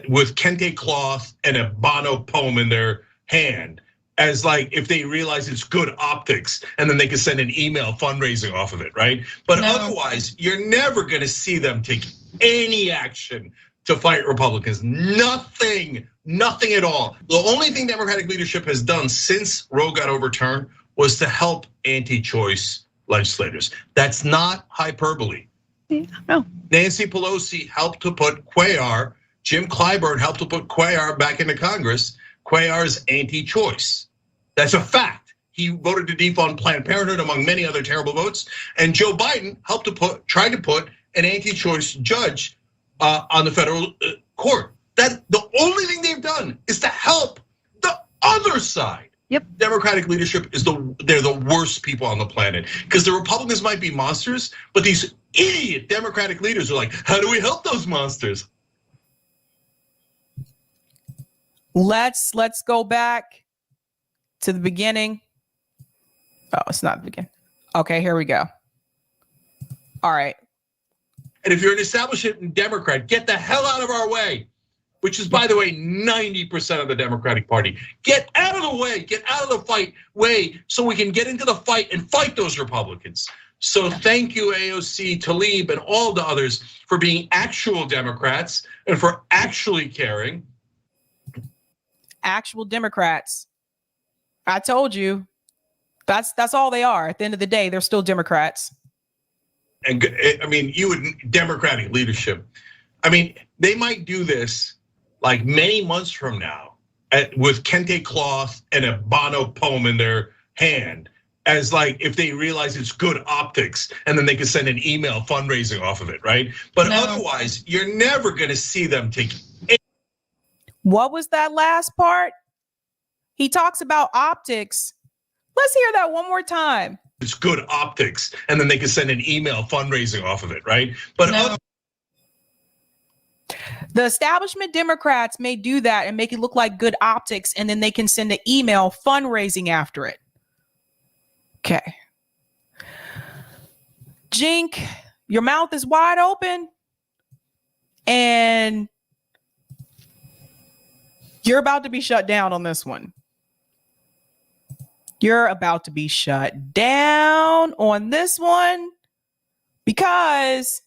with kente cloth and a Bono poem in their hand, as like if they realize it's good optics, and then they can send an email fundraising off of it, right? But otherwise, you're never gonna see them take any action to fight Republicans. Nothing at all. The only thing Democratic leadership has done since Roe got overturned was to help anti-choice legislators. That's not hyperbole. No. Nancy Pelosi helped to put Cuellar, Jim Clyburn helped to put Cuellar back into Congress. Cuellar is anti-choice. That's a fact. He voted to defund Planned Parenthood, among many other terrible votes. And Joe Biden helped to tried to put an anti-choice judge on the federal court. That the only thing they've done is to help the other side. Yep. Democratic leadership is they're the worst people on the planet, because the Republicans might be monsters, but these idiot Democratic leaders are like, how do we help those monsters? Let's go back to the beginning. Oh, it's not the beginning. Okay, here we go. All right. And if you're an establishment Democrat, get the hell out of our way, which is, by the way, 90% of the Democratic Party. Get out of the way, get out of the way, so we can get into the fight and fight those Republicans. So thank you, AOC, Tlaib, and all the others for being actual Democrats and for actually caring. Actual Democrats. I told you, that's all they are. At the end of the day, they're still Democrats. And I mean, you would Democratic leadership. I mean, they might do this like many months from now with kente cloth and a Bono poem in their hand, as like if they realize it's good optics, and then they can send an email fundraising off of it, right? But otherwise, you're never gonna see them take. What was that last part? He talks about optics. Let's hear that one more time. It's good optics, and then they can send an email fundraising off of it, right? But the establishment Democrats may do that and make it look like good optics, and then they can send an email fundraising after it. Okay. Cenk, your mouth is wide open, and you're about to be shut down on this one. You're about to be shut down on this one because,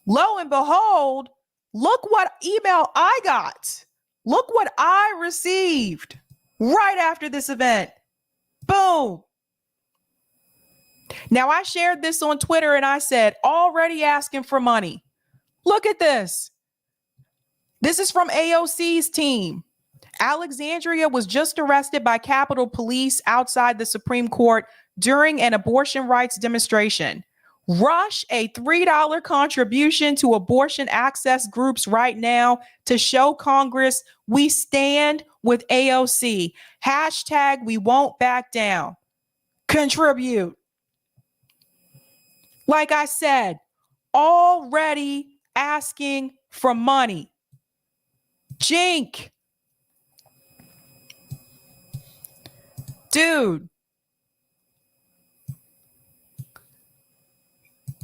lo and behold, look what email I got. Look what I received right after this event. Boom. Now, I shared this on Twitter and I said, already asking for money. Look at this. This is from AOC's team. Alexandria was just arrested by Capitol Police outside the Supreme Court during an abortion rights demonstration. Rush a $3 contribution to abortion access groups right now to show Congress we stand with AOC. Hashtag we won't back down. Contribute. Like I said, already asking for money. Cenk. Dude.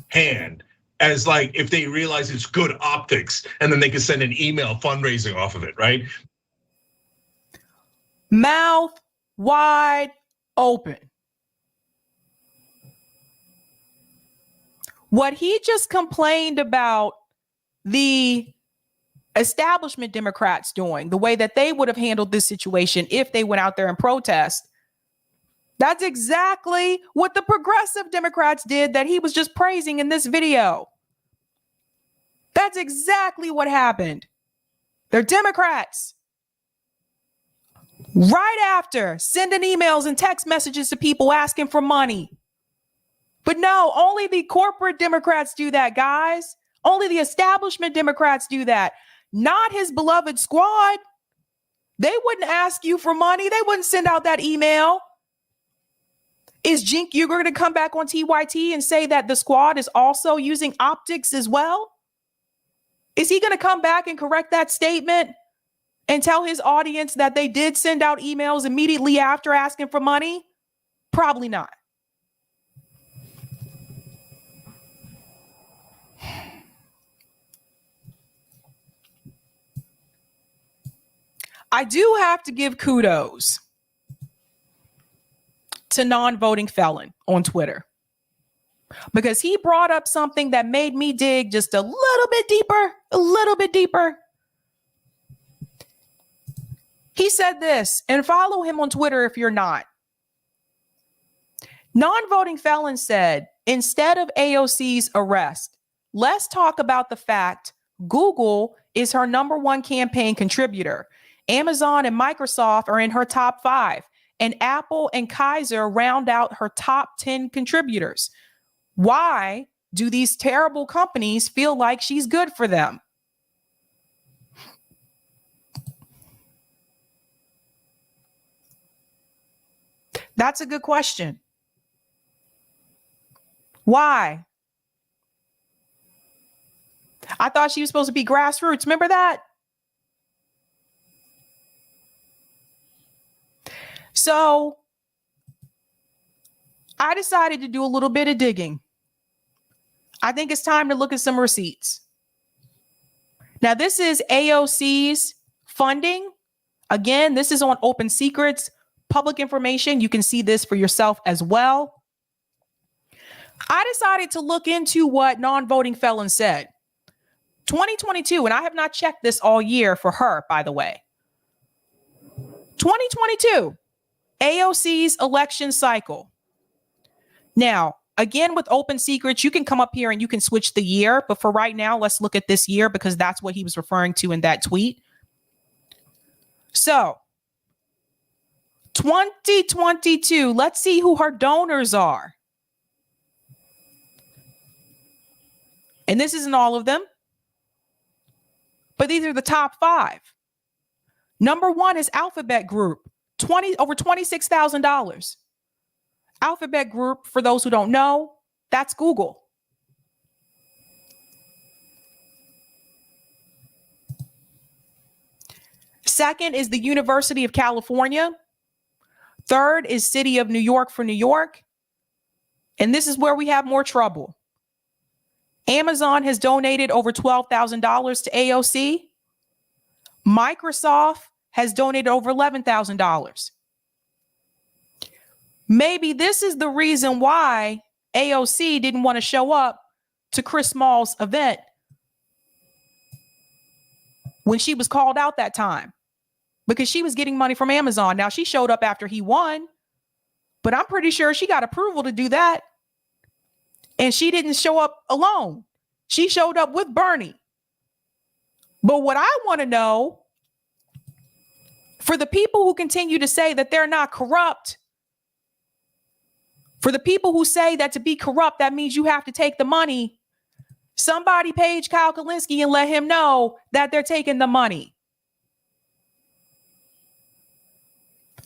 Hand, as like if they realize it's good optics, and then they can send an email fundraising off of it, right? Mouth wide open. What he just complained about the establishment Democrats doing, the way that they would have handled this situation if they went out there and protest, that's exactly what the progressive Democrats did that he was just praising in this video. That's exactly what happened. They're Democrats. Right after sending emails and text messages to people asking for money. But no, only the corporate Democrats do that, guys. Only the establishment Democrats do that. Not his beloved squad. They wouldn't ask you for money. They wouldn't send out that email. Is Cenk Uygur going to come back on TYT and say that the squad is also using optics as well? Is he going to come back and correct that statement and tell his audience that they did send out emails immediately after asking for money? Probably not. I do have to give kudos to non-voting felon on Twitter, because he brought up something that made me dig just a little bit deeper. He said this, and follow him on Twitter if you're not. Non-voting felon said, instead of AOC's arrest, let's talk about the fact Google is her #1 campaign contributor. Amazon and Microsoft are in her top 5. And Apple and Kaiser round out her top 10 contributors. Why do these terrible companies feel like she's good for them? That's a good question. Why? I thought she was supposed to be grassroots. Remember that? So I decided to do a little bit of digging. I think it's time to look at some receipts. Now, this is AOC's funding. Again, this is on Open Secrets, public information. You can see this for yourself as well. I decided to look into what non-voting felons said. 2022, and I have not checked this all year for her, by the way. 2022, AOC's election cycle. Now, again, with Open Secrets, you can come up here and you can switch the year. But for right now, let's look at this year because that's what he was referring to in that tweet. So 2022, let's see who her donors are. And this isn't all of them, but these are the top 5. Number 1 is Alphabet Group, over $26,000. Alphabet Group, for those who don't know, that's Google. Second is the University of California. Third is City of New York for New York. And this is where we have more trouble. Amazon has donated over $12,000 to AOC. Microsoft has donated over $11,000. Maybe this is the reason why AOC didn't want to show up to Chris Small's event when she was called out that time, because she was getting money from Amazon. Now, she showed up after he won, but I'm pretty sure she got approval to do that. And she didn't show up alone. She showed up with Bernie. But what I want to know, for the people who continue to say that they're not corrupt, for the people who say that to be corrupt, that means you have to take the money, somebody page Kyle Kulinski and let him know that they're taking the money.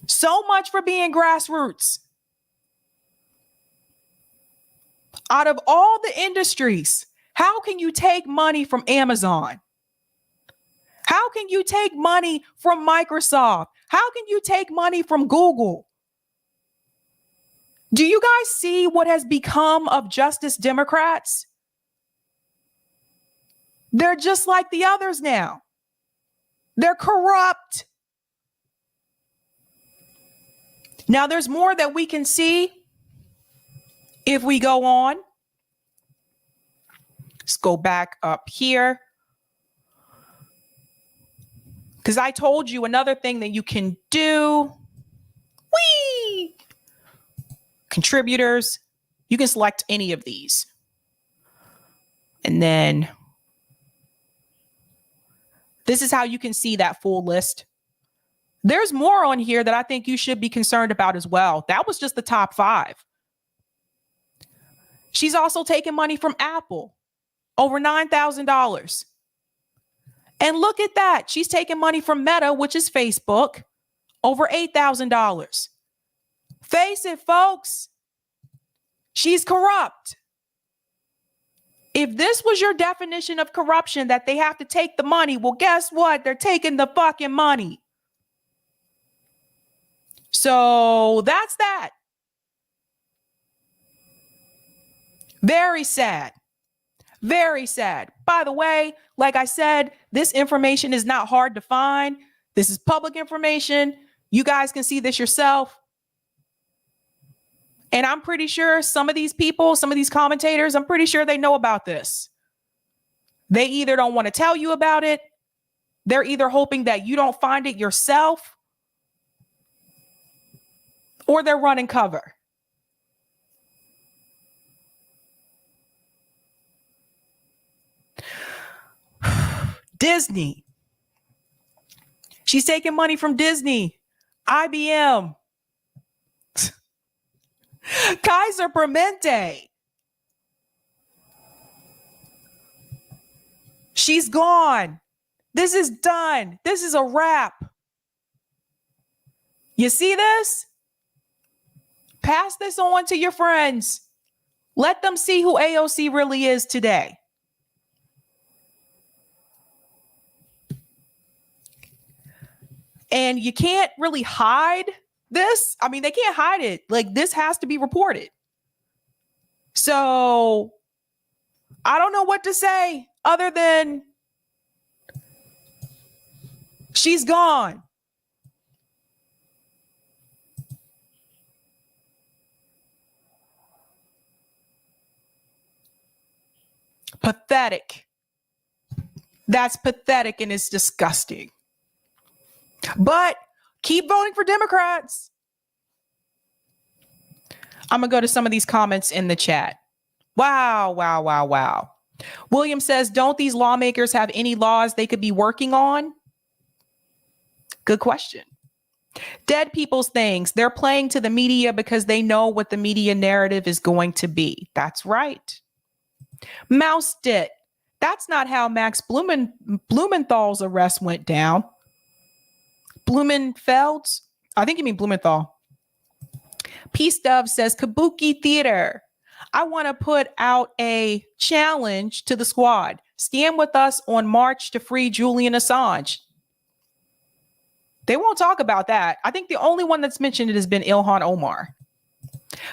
So much for being grassroots. Out of all the industries, how can you take money from Amazon? How can you take money from Microsoft? How can you take money from Google? Do you guys see what has become of Justice Democrats? They're just like the others now. They're corrupt. Now, there's more that we can see if we go on. Let's go back up here. Because I told you another thing that you can do. Whee! Contributors. You can select any of these. And then this is how you can see that full list. There's more on here that I think you should be concerned about as well. That was just the top 5. She's also taking money from Apple, over $9,000. And look at that. She's taking money from Meta, which is Facebook, over $8,000. Face it, folks. She's corrupt. If this was your definition of corruption, that they have to take the money, well, guess what? They're taking the fucking money. So that's that. Very sad. Very sad. By the way, like I said, this information is not hard to find. This is public information. You guys can see this yourself. And I'm pretty sure some of these people, some of these commentators, I'm pretty sure they know about this. They either don't want to tell you about it. They're either hoping that you don't find it yourself, or they're running cover. Disney. She's taking money from Disney, IBM, Kaiser Permanente. She's gone. This is done. This is a wrap. You see this? Pass this on to your friends. Let them see who AOC really is today. And you can't really hide this. I mean, they can't hide it. Like, this has to be reported. So I don't know what to say other than she's gone. Pathetic. That's pathetic and it's disgusting. But keep voting for Democrats. I'm going to go to some of these comments in the chat. Wow, wow, wow, wow. William says, don't these lawmakers have any laws they could be working on? Good question. Dead people's things. They're playing to the media because they know what the media narrative is going to be. That's right. Mouse dit. That's not how Max Blumenthal's arrest went down. Blumenfeld's? I think you mean Blumenthal. Peace Dove says, Kabuki Theater. I want to put out a challenge to the squad. Stand with us on March to free Julian Assange. They won't talk about that. I think the only one that's mentioned it has been Ilhan Omar.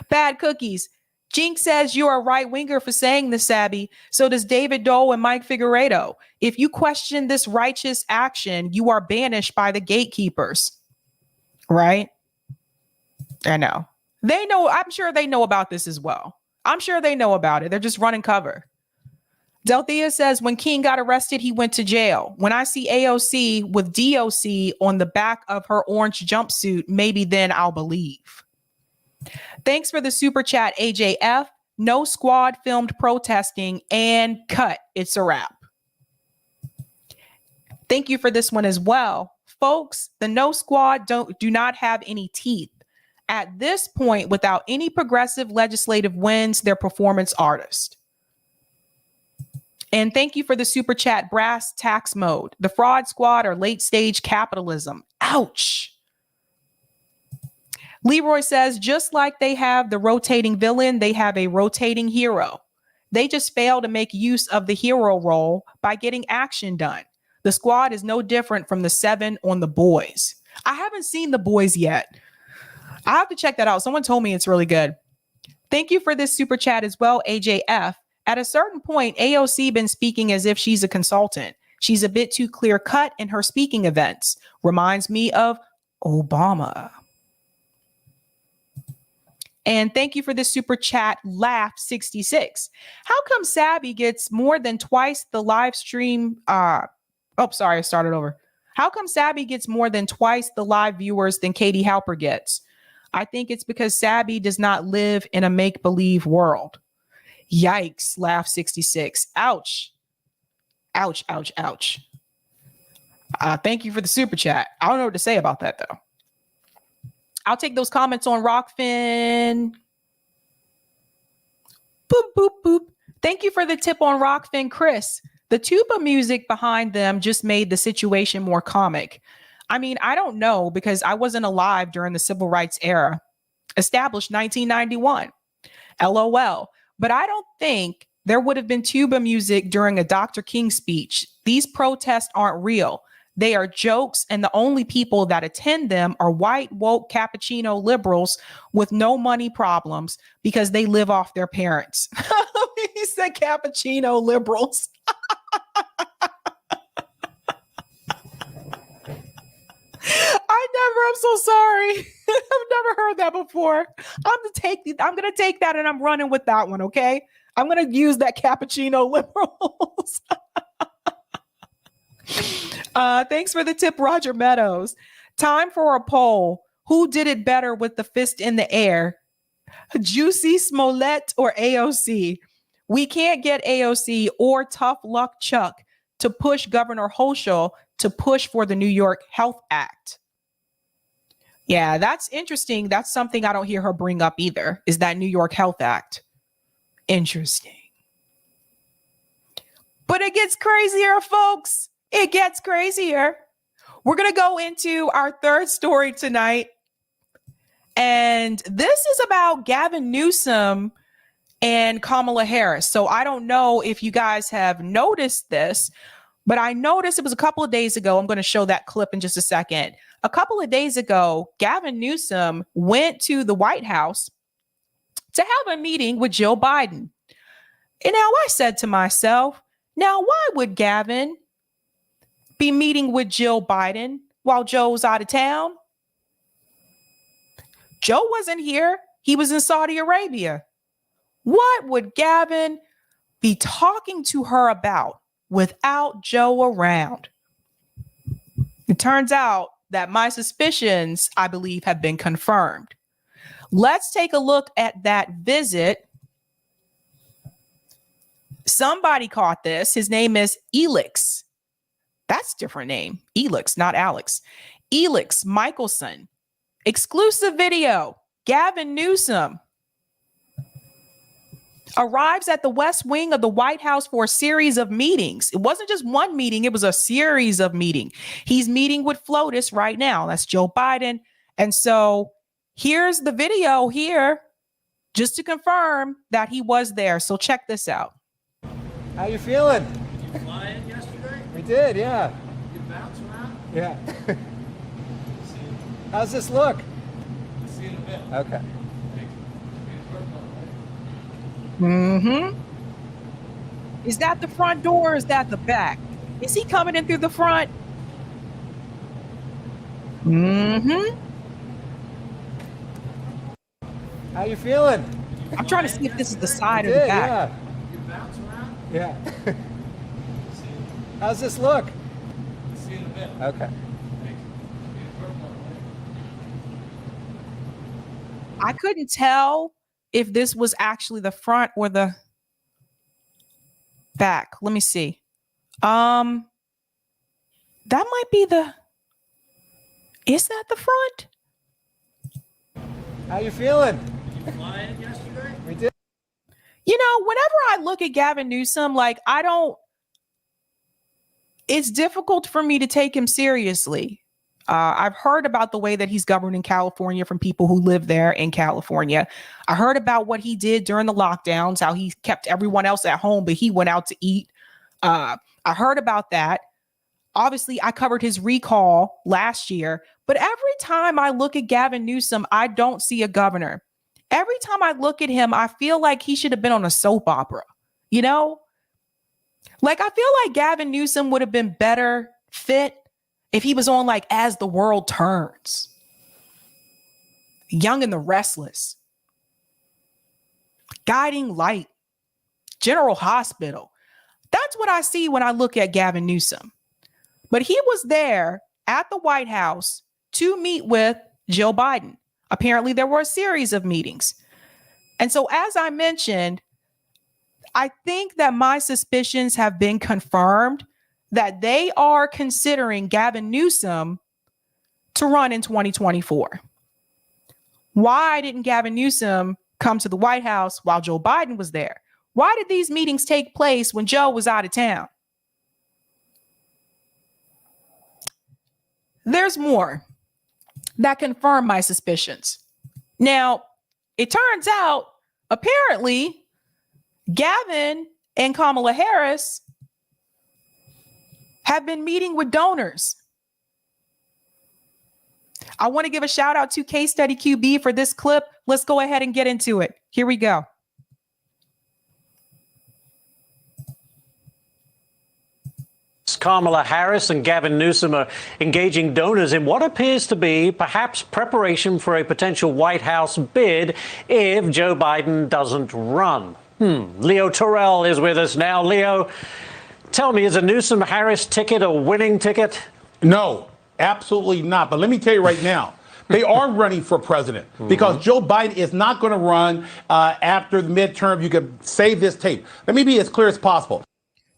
Bad Cookies. Jink says you're a right winger for saying this, Sabby. So does David Dole and Mike Figueredo. If you question this righteous action, you are banished by the gatekeepers. Right? I know. They know. I'm sure they know about this as well. I'm sure they know about it. They're just running cover. Delthea says when King got arrested, he went to jail. When I see AOC with DOC on the back of her orange jumpsuit, maybe then I'll believe. Thanks for the super chat, AJF. No squad filmed protesting and cut. It's a wrap. Thank you for this one as well. Folks, the no squad do not have any teeth. At this point, without any progressive legislative wins, they're performance artists. And thank you for the super chat, Brass Tax Mode. The fraud squad or late stage capitalism. Ouch. Leroy says, just like they have the rotating villain, they have a rotating hero. They just fail to make use of the hero role by getting action done. The squad is no different from the 7 on The Boys. I haven't seen The Boys yet. I have to check that out. Someone told me it's really good. Thank you for this super chat as well, AJF. At a certain point, AOC been speaking as if she's a consultant. She's a bit too clear cut in her speaking events. Reminds me of Obama. And thank you for this super chat, Laugh66. How come Sabby gets more than twice the live stream? I started over. How come Sabby gets more than twice the live viewers than Katie Halper gets? I think it's because Sabby does not live in a make-believe world. Yikes, Laugh66. Ouch. Ouch, ouch, ouch. Thank you for the super chat. I don't know what to say about that, though. I'll take those comments on Rockfin. Boop, boop, boop. Thank you for the tip on Rockfin, Chris. The tuba music behind them just made the situation more comic. I mean, I don't know because I wasn't alive during the civil rights era. Established 1991. LOL. But I don't think there would have been tuba music during a Dr. King speech. These protests aren't real. They are jokes, and the only people that attend them are white, woke, cappuccino liberals with no money problems because they live off their parents. He said cappuccino liberals. I'm so sorry. I've never heard that before. I'm gonna take that and I'm running with that one, okay? I'm gonna use that cappuccino liberals. Thanks for the tip, Roger Meadows. Time for a poll. Who did it better with the fist in the air? Juicy Smollett or AOC? We can't get AOC or Tough Luck Chuck to push Governor Hochul to push for the New York Health Act. Yeah, that's interesting. That's something I don't hear her bring up either, is that New York Health Act. Interesting. But it gets crazier, folks. It gets crazier. We're going to go into our third story tonight. And this is about Gavin Newsom and Kamala Harris. So I don't know if you guys have noticed this, but I noticed it was a couple of days ago. I'm going to show that clip in just a second. A couple of days ago, Gavin Newsom went to the White House to have a meeting with Joe Biden. And now I said to myself, now why would Gavin be meeting with Jill Biden while Joe's out of town? Joe wasn't here. He was in Saudi Arabia. What would Gavin be talking to her about without Joe around? It turns out that my suspicions, I believe, have been confirmed. Let's take a look at that visit. Somebody caught this. His name is Elix. That's a different name. Elix, not Alex. Elix Michelson. Exclusive video. Gavin Newsom arrives at the West Wing of the White House for a series of meetings. It wasn't just one meeting. It was a series of meetings. He's meeting with FLOTUS right now. That's Joe Biden. And so here's the video here just to confirm that he was there. So check this out. How you feeling? Did you fly in yesterday? We did, yeah. You bounce around? Yeah. How's this look? See you in a bit. Okay. Mm-hmm. Is that the front door or is that the back? Is he coming in through the front? Mm-hmm. How you feeling? I'm trying to see if this is the side We or the did, back. yeah. You bounce around? Yeah. How's this look? See you in a bit. Okay. I couldn't tell if this was actually the front or the back. Let me see. That might be the. Is that the front? How you feeling? Did you fly in yesterday? We did. You know, whenever I look at Gavin Newsom, like it's difficult for me to take him seriously. I've heard about the way that he's governing California from people who live there in California. I heard about what he did during the lockdowns, how he kept everyone else at home, but he went out to eat. I heard about that. Obviously, I covered his recall last year, but every time I look at Gavin Newsom, I don't see a governor. Every time I look at him, I feel like he should have been on a soap opera, you know? Like, I feel like Gavin Newsom would have been better fit if he was on like As the World Turns, Young and the Restless, Guiding Light, General Hospital. That's what I see when I look at Gavin Newsom. But he was there at the White House to meet with Jill Biden. Apparently, there were a series of meetings. And so, as I mentioned, I think that my suspicions have been confirmed that they are considering Gavin Newsom to run in 2024. Why didn't Gavin Newsom come to the White House while Joe Biden was there? Why did these meetings take place when Joe was out of town? There's more that confirm my suspicions. Now, it turns out, apparently, Gavin and Kamala Harris have been meeting with donors. I want to give a shout out to Case Study QB for this clip. Let's go ahead and get into it. Here we go. Kamala Harris and Gavin Newsom are engaging donors in what appears to be perhaps preparation for a potential White House bid if Joe Biden doesn't run. Leo Terrell is with us now. Leo, tell me, is a Newsom-Harris ticket a winning ticket? No, absolutely not. But let me tell you right now, they are running for president because Joe Biden is not going to run after the midterm. You can save this tape. Let me be as clear as possible.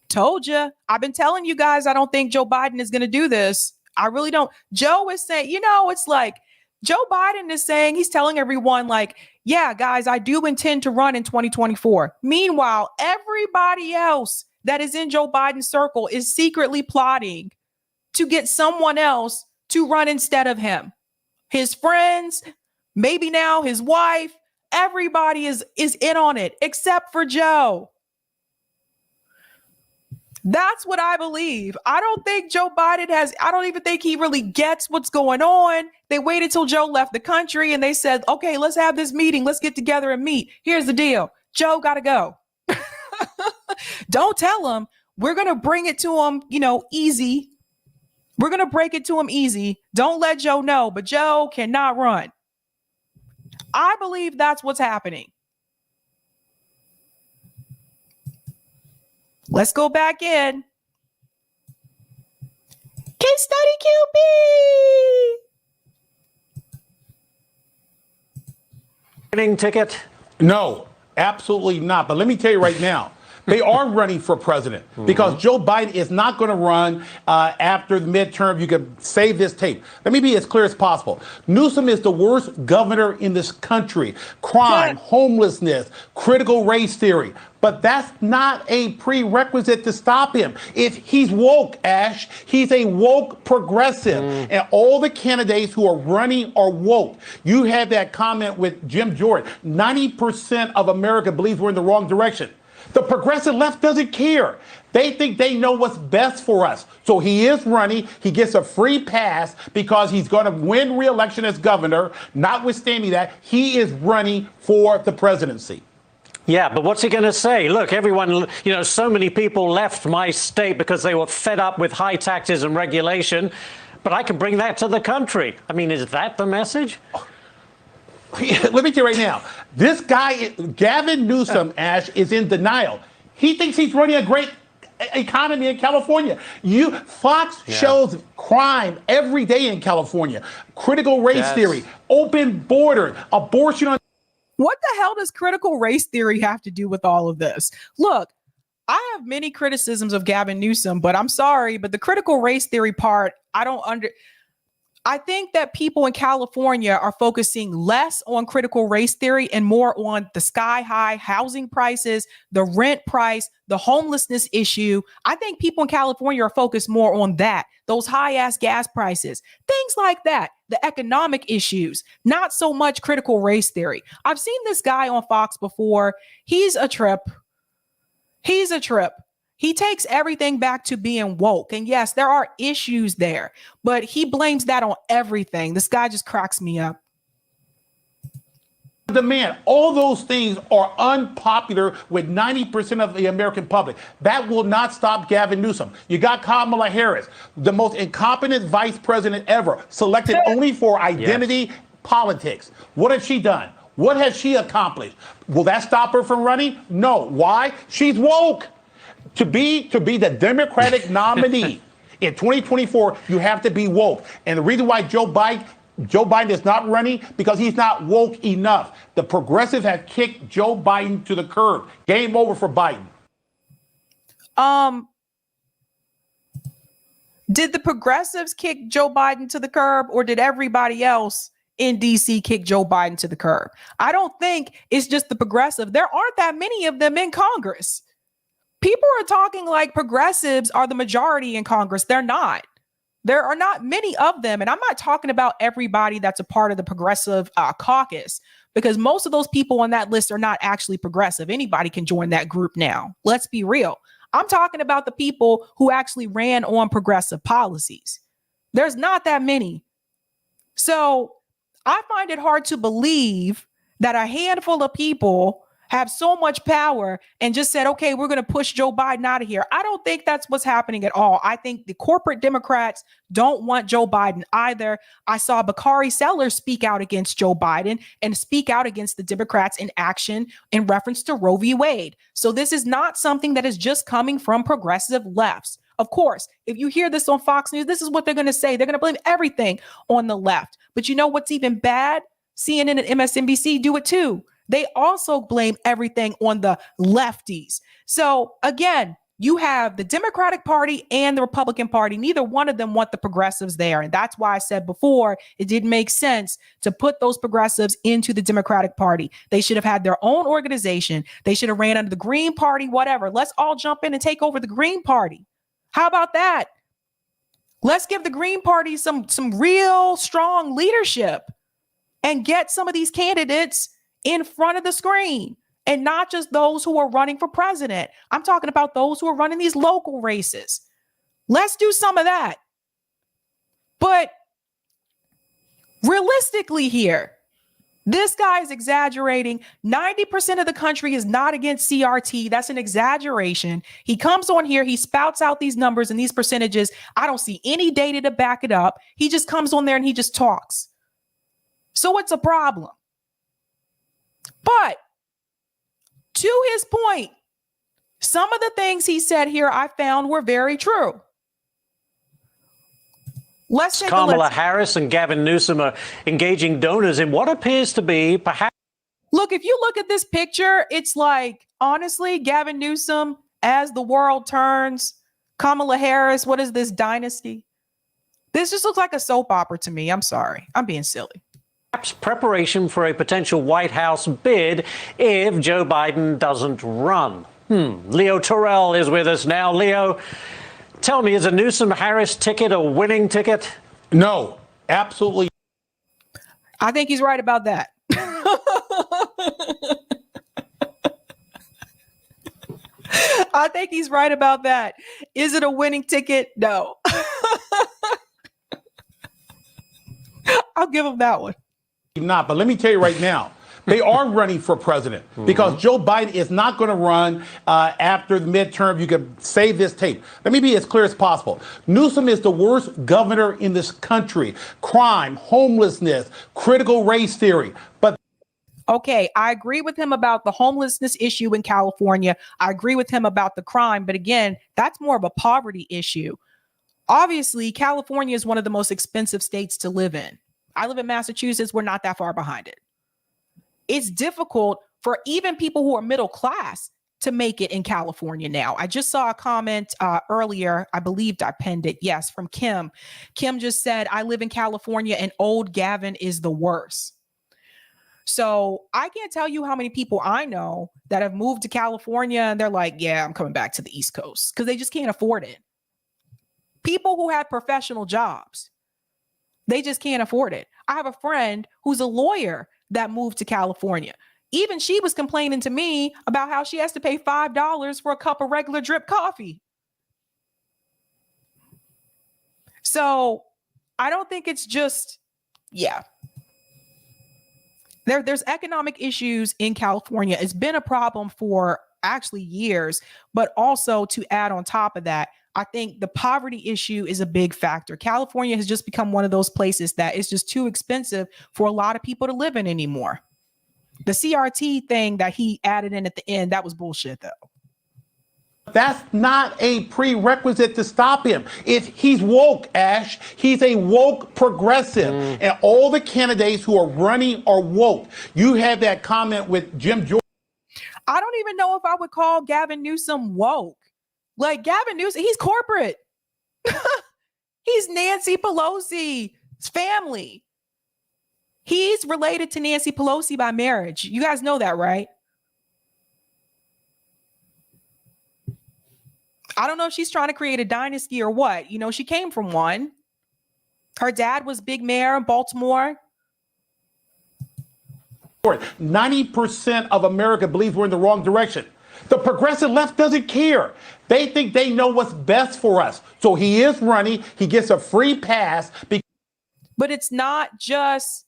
Told you. I've been telling you guys, I don't think Joe Biden is going to do this. I really don't. Joe is saying, you know, it's like Joe Biden is saying, he's telling everyone like, yeah, guys, I do intend to run in 2024. Meanwhile, everybody else that is in Joe Biden's circle is secretly plotting to get someone else to run instead of him. His friends, maybe now his wife, everybody is in on it except for Joe. That's what I believe. I don't think Joe Biden I don't even think he really gets what's going on. They waited till Joe left the country and they said, okay, let's have this meeting. Let's get together and meet. Here's the deal. Joe got to go. Don't tell him. We're going to bring it to him, easy. We're going to break it to him easy. Don't let Joe know, but Joe cannot run. I believe that's what's happening. Let's go back in. Case study QB. Winning ticket? No, absolutely not. But let me tell you right now, they are running for president because Joe Biden is not going to run after the midterm. You can save this tape. Let me be as clear as possible. Newsom is the worst governor in this country. Crime, homelessness, critical race theory. But that's not a prerequisite to stop him. If he's woke, Ash, he's a woke progressive. And all the candidates who are running are woke. You had that comment with Jim Jordan. 90% of America believes we're in the wrong direction. The progressive left doesn't care. They think they know what's best for us. So he is running. He gets a free pass because he's going to win re-election as governor. Notwithstanding that, he is running for the presidency. Yeah, but what's he going to say? Look, everyone, so many people left my state because they were fed up with high taxes and regulation, but I can bring that to the country. I mean, is that the message? Let me tell you right now, this guy, Gavin Newsom, Ash, is in denial. He thinks he's running a great economy in California. Fox shows crime every day in California. Critical race theory, open border, abortion on. What the hell does critical race theory have to do with all of this? Look, I have many criticisms of Gavin Newsom, but I'm sorry, but the critical race theory part, I think that people in California are focusing less on critical race theory and more on the sky high housing prices, the rent price, the homelessness issue. I think people in California are focused more on that, those high ass gas prices, things like that, the economic issues, not so much critical race theory. I've seen this guy on Fox before. He's a trip. He takes everything back to being woke. And yes, there are issues there, but he blames that on everything. This guy just cracks me up. Demand. All those things are unpopular with 90% of the American public. That will not stop Gavin Newsom. You got Kamala Harris, the most incompetent vice president ever, selected only for identity politics. What has she done? What has she accomplished? Will that stop her from running? No. Why? She's woke. To be the Democratic nominee in 2024, you have to be woke. And the reason why Joe Biden is not running, because he's not woke enough. The progressives have kicked Joe Biden to the curb. Game over for Biden. Did the progressives kick Joe Biden to the curb, or did everybody else in DC kick Joe Biden to the curb? I don't think it's just the progressive. There aren't that many of them in Congress. People are talking like progressives are the majority in Congress. They're not. There are not many of them. And I'm not talking about everybody that's a part of the progressive caucus, because most of those people on that list are not actually progressive. Anybody can join that group now. Let's be real. I'm talking about the people who actually ran on progressive policies. There's not that many. So I find it hard to believe that a handful of people have so much power and just said, okay, we're going to push Joe Biden out of here. I don't think that's what's happening at all. I think the corporate Democrats don't want Joe Biden either. I saw Bakari Sellers speak out against Joe Biden and speak out against the Democrats in action in reference to Roe v. Wade. So this is not something that is just coming from progressive lefts. Of course, if you hear this on Fox News, this is what they're going to say. They're going to blame everything on the left. But you know what's even bad? CNN and MSNBC do it too. They also blame everything on the lefties. So again, you have the Democratic Party and the Republican Party. Neither one of them want the progressives there. And that's why I said before, it didn't make sense to put those progressives into the Democratic Party. They should have had their own organization. They should have ran under the Green Party, whatever. Let's all jump in and take over the Green Party. How about that? Let's give the Green Party some real strong leadership and get some of these candidates in front of the screen And not just those who are running for president. I'm talking about those who are running these local races. Let's do some of that. But realistically here, this guy is exaggerating. 90% of the country is not against CRT. That's an exaggeration. He comes on here, he spouts out these numbers and these percentages. I don't see any data to back it up. He just comes on there and he just talks. So it's a problem. But to his point, some of the things he said here I found were very true. Let's take Kamala Harris and Gavin Newsom are engaging donors in what appears to be perhaps. Look, if you look at this picture, it's like, honestly, Gavin Newsom, as the world turns, Kamala Harris, what is this dynasty? This just looks like a soap opera to me. I'm sorry. I'm being silly. Perhaps preparation for a potential White House bid if Joe Biden doesn't run. Leo Terrell is with us now. Leo, tell me, is a Newsom-Harris ticket a winning ticket? No, absolutely. I think he's right about that. I think he's right about that. Is it a winning ticket? No. I'll give him that one. Not, but let me tell you right now, they are running for president because Joe Biden is not going to run after the midterm. You can save this tape. Let me be as clear as possible. Newsom is the worst governor in this country. Crime, homelessness, critical race theory. But okay, I agree with him about the homelessness issue in California. I agree with him about the crime. But again, that's more of a poverty issue. Obviously, California is one of the most expensive states to live in. I live in Massachusetts. We're not that far behind it. It's difficult for even people who are middle class to make it in California now. I just saw a comment earlier. I believed I penned it. Yes, from Kim. Kim just said, I live in California and old Gavin is the worst. So I can't tell you how many people I know that have moved to California and they're like, yeah, I'm coming back to the East Coast because they just can't afford it. People who have professional jobs, they just can't afford it. I have a friend who's a lawyer that moved to California. Even she was complaining to me about how she has to pay $5 for a cup of regular drip coffee. So I don't think it's just, There's economic issues in California. It's been a problem for actually years, but also to add on top of that, I think the poverty issue is a big factor. California has just become one of those places that is just too expensive for a lot of people to live in anymore. The CRT thing that he added in at the end, that was bullshit though. that's not a prerequisite to stop him. He's woke, Ash. He's a woke progressive. And all the candidates who are running are woke. You had that comment with Jim Jordan. I don't even know if I would call Gavin Newsom woke. Like Gavin Newsom, he's corporate. He's Nancy Pelosi's family. He's related to Nancy Pelosi by marriage. You guys know that, right? I don't know if she's trying to create a dynasty or what. You know, she came from one. Her dad was big mayor in Baltimore. 90% of America believes we're in the wrong direction. The progressive left doesn't care. They think they know what's best for us. So he is running. He gets a free pass. But it's not just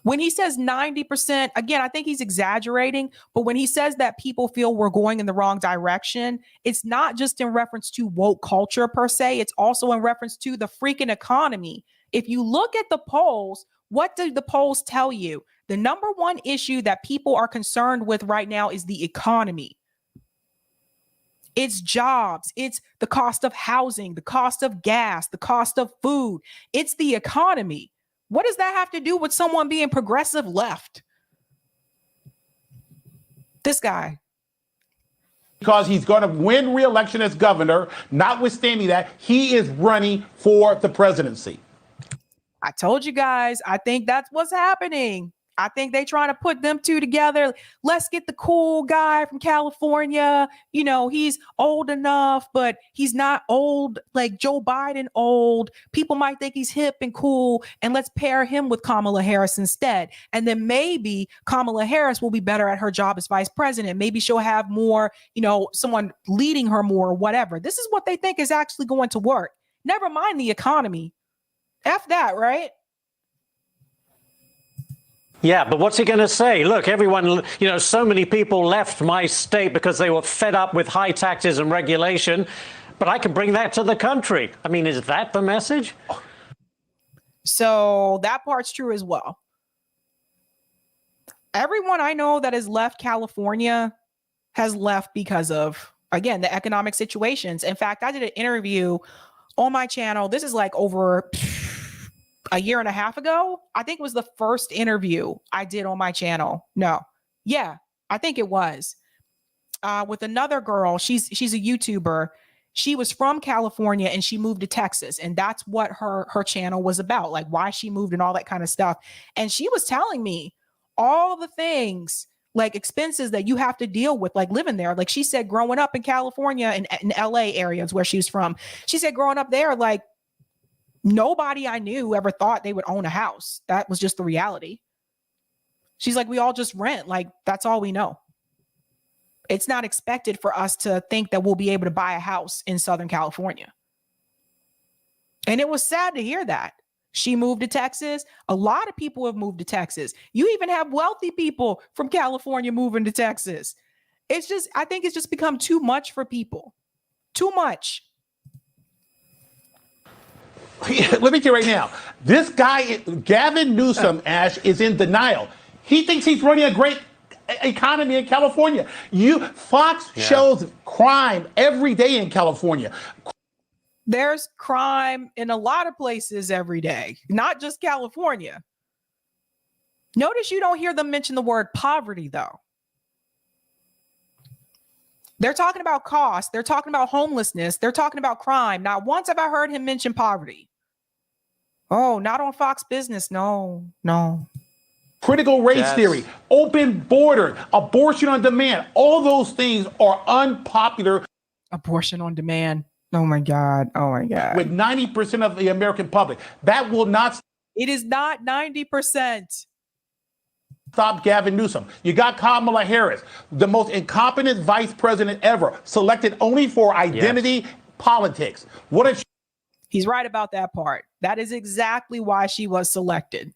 when he says 90%, again, I think he's exaggerating. But when he says that people feel we're going in the wrong direction, it's not just in reference to woke culture per se. It's also in reference to the freaking economy. If you look at the polls, what do the polls tell you? The number one issue that people are concerned with right now is the economy. It's jobs. It's the cost of housing, the cost of gas, the cost of food. It's the economy. What does that have to do with someone being progressive left? This guy. Because he's going to win re-election as governor, notwithstanding that, he is running for the presidency. I told you guys, I think that's what's happening. I think they trying to put them two together. Let's get the cool guy from California. You know, he's old enough, but he's not old like Joe Biden old. People might think he's hip and cool, and let's pair him with Kamala Harris instead. And then maybe Kamala Harris will be better at her job as vice president. Maybe she'll have more, you know, someone leading her more or whatever. This is what they think is actually going to work. Never mind the economy. F that, right? Yeah, but what's he going to say? Look, everyone, you know, so many people left my state because they were fed up with high taxes and regulation, but I can bring that to the country. I mean, is that the message? So that part's true as well. Everyone I know that has left California has left because of, again, the economic situations. In fact, I did an interview on my channel. This is like over a year and a half ago. I think it was the first interview I did on my channel. No. Yeah, I think it was with another girl. She's a YouTuber. She was from California and she moved to Texas. And that's what her channel was about, like why she moved and all that kind of stuff. And she was telling me all the things, like expenses that you have to deal with, like living there. Like she said, growing up in California and in LA areas where she was from, she said growing up there, like nobody I knew ever thought they would own a house. That was just the reality. She's like, we all just rent. Like, that's all we know. It's not expected for us to think that we'll be able to buy a house in Southern California. And it was sad to hear that. She moved to Texas. A lot of people have moved to Texas. You even have wealthy people from California moving to Texas. It's just, I think it's just become too much for people. Too much. Let me tell you right now, this guy, Gavin Newsom, Ash, is in denial. He thinks he's running a great economy in California. Fox shows crime every day in California. There's crime in a lot of places every day, not just California. Notice you don't hear them mention the word poverty, though. They're talking about cost. They're talking about homelessness. They're talking about crime. Not once have I heard him mention poverty. Oh, not on Fox Business. No. Critical race theory, open border, abortion on demand. All those things are unpopular. Abortion on demand. Oh my God. With 90% of the American public. That will not. It is not 90%. Stop Gavin Newsom. You got Kamala Harris, the most incompetent vice president ever, selected only for identity politics. He's right about that part. That is exactly why she was selected.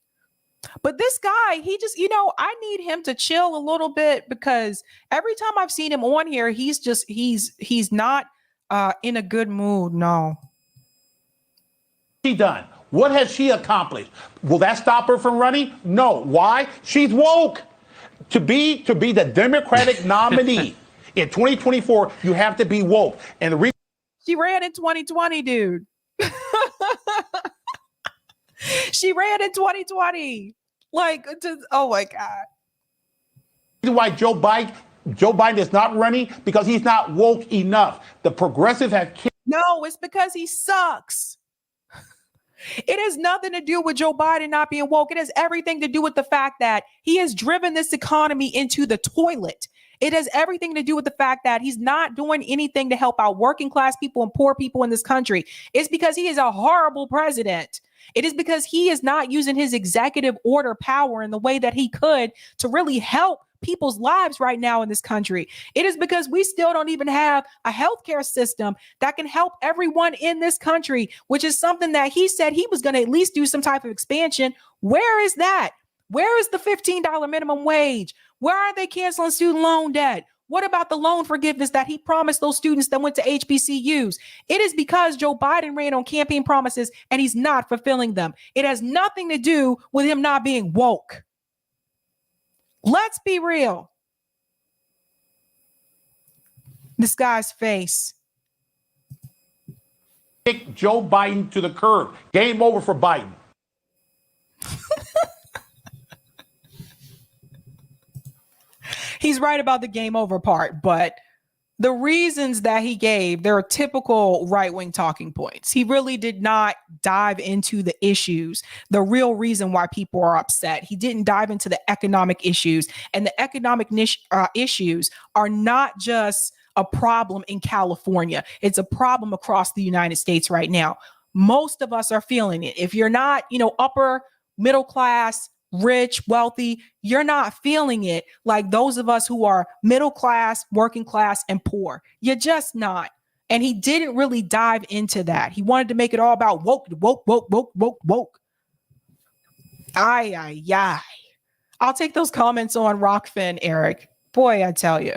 But this guy, he just, I need him to chill a little bit, because every time I've seen him on here, he's not in a good mood. No. She done? What has she accomplished? Will that stop her from running? No. Why? She's woke. To be the Democratic nominee in 2024, you have to be woke. And she ran in 2020, dude. She ran in 2020. Oh my God. Why Joe Biden is not running? Because he's not woke enough. The progressive have. No, it's because he sucks. It has nothing to do with Joe Biden not being woke. It has everything to do with the fact that he has driven this economy into the toilet. It has everything to do with the fact that he's not doing anything to help out working class people and poor people in this country. It's because he is a horrible president. It is because he is not using his executive order power in the way that he could to really help people's lives right now in this country. It is because we still don't even have a healthcare system that can help everyone in this country, which is something that he said he was going to at least do some type of expansion. Where is that? Where is the $15 minimum wage? Where are they canceling student loan debt? What about the loan forgiveness that he promised those students that went to HBCUs? It is because Joe Biden ran on campaign promises and he's not fulfilling them. It has nothing to do with him not being woke. Let's be real. This guy's face. Kick Joe Biden to the curb. Game over for Biden. He's right about the game over part, but the reasons that he gave, they're typical right-wing talking points. He really did not dive into the issues, the real reason why people are upset. He didn't dive into the economic issues. And the economic issues are not just a problem in California. It's a problem across the United States right now. Most of us are feeling it. If you're not, upper middle class, rich, wealthy, you're not feeling it like those of us who are middle class, working class, and poor. You're just not. And he didn't really dive into that. He wanted to make it all about woke. Ay. I'll take those comments on Rockfin, Eric. Boy, I tell you.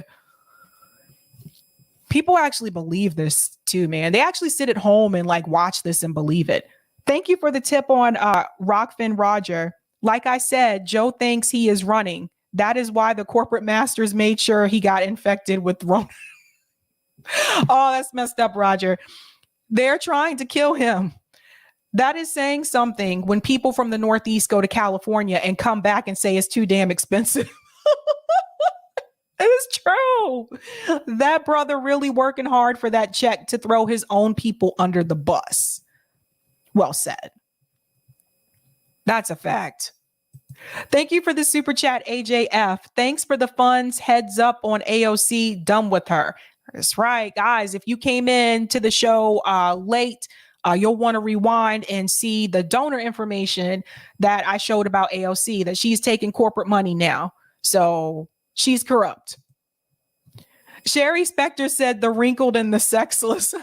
People actually believe this too, man. They actually sit at home and watch this and believe it. Thank you for the tip on Rockfin Roger. Like I said, Joe thinks he is running. That is why the corporate masters made sure he got infected with Rona. Oh, that's messed up, Roger. They're trying to kill him. That is saying something when people from the Northeast go to California and come back and say it's too damn expensive. It is true. That brother really working hard for that check to throw his own people under the bus. Well said. That's a fact. Thank you for the super chat, AJF. Thanks for the funds. Heads up on AOC. Done with her. That's right, guys. If you came in to the show late, you'll want to rewind and see the donor information that I showed about AOC, that she's taking corporate money now. So she's corrupt. Sherry Specter said the wrinkled and the sexless.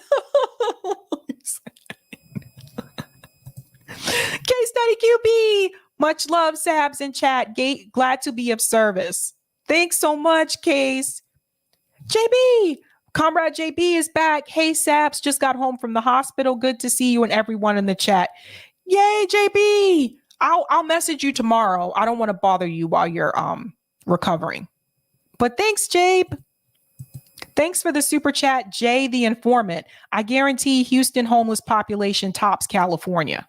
K-Study QB. Much love, Sabs in chat. Glad to be of service. Thanks so much, Case. JB. Comrade JB is back. Hey, Sabs. Just got home from the hospital. Good to see you and everyone in the chat. Yay, JB. I'll message you tomorrow. I don't want to bother you while you're recovering. But thanks, Jabe. Thanks for the super chat, Jay the Informant. I guarantee Houston homeless population tops California.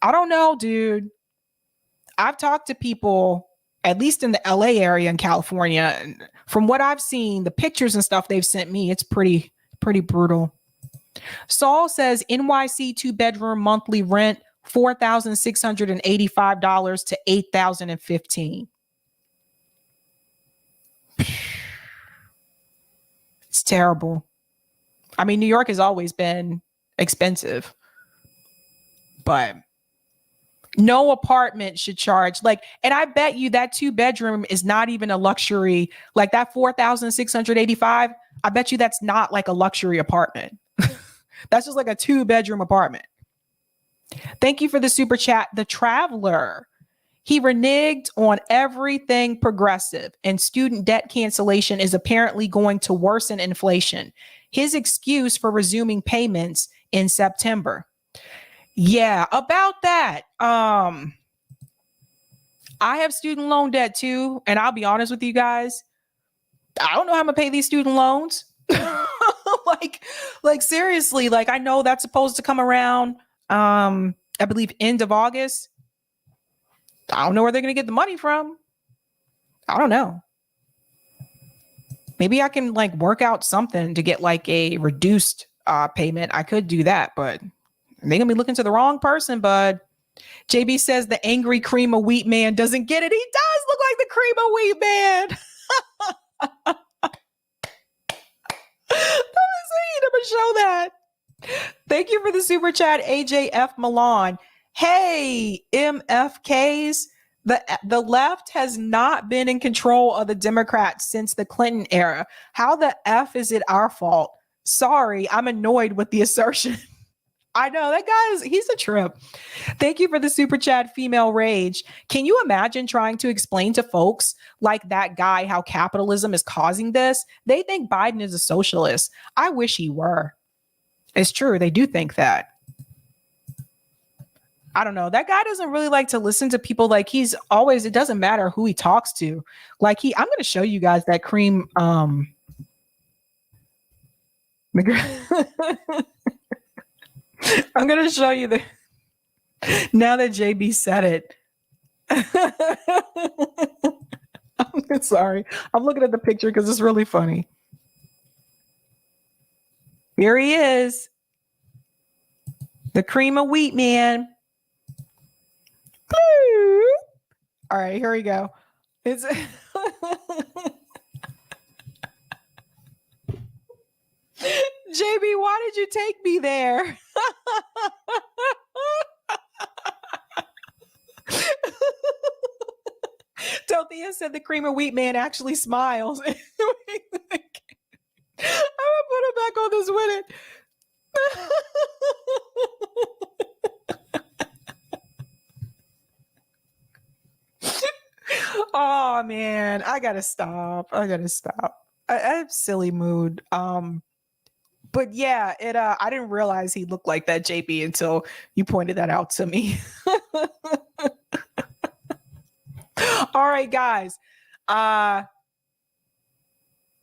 I don't know, dude. I've talked to people, at least in the LA area in California. And from what I've seen, the pictures and stuff they've sent me, it's pretty brutal. Saul says NYC 2-bedroom monthly rent, $4,685 to $8,015. It's terrible. I mean, New York has always been expensive, but no apartment should charge and I bet you that 2-bedroom is not even a luxury. Like that 4,685, I bet you that's not like a luxury apartment. That's just like a 2-bedroom apartment. Thank you for the super chat. The Traveler. He reneged on everything progressive, and student debt cancellation is apparently going to worsen inflation. His excuse for resuming payments in September. Yeah, about that. I have student loan debt too, and I'll be honest with you guys. I don't know how I'm gonna pay these student loans. like seriously, I know that's supposed to come around I believe end of August. I don't know where they're going to get the money from. I don't know. Maybe I can work out something to get a reduced payment. I could do that, but they're going to be looking to the wrong person, bud. JB says the angry cream of wheat man doesn't get it. He does look like the cream of wheat man. Never show that. Thank you for the super chat, AJF Milan. Hey, MFKs, the left has not been in control of the Democrats since the Clinton era. How the F is it our fault? Sorry, I'm annoyed with the assertion. I know that he's a trip. Thank you for the super chat, Female Rage. Can you imagine trying to explain to folks like that guy how capitalism is causing this? They think Biden is a socialist. I wish he were. It's true. They do think that. I don't know. That guy doesn't really like to listen to people. He's always, it doesn't matter who he talks to. I'm going to show you guys that cream. I'm going to show you now that JB said it. I'm sorry. I'm looking at the picture because it's really funny. Here he is. The cream of wheat man. All right, here we go. It's JB, why did you take me there? Dorothea said the cream of wheat man actually smiles. I'm gonna put him back on this with it. Oh man, I gotta stop. I have silly mood. But yeah, I didn't realize he looked like that, JP, until you pointed that out to me. All right, guys.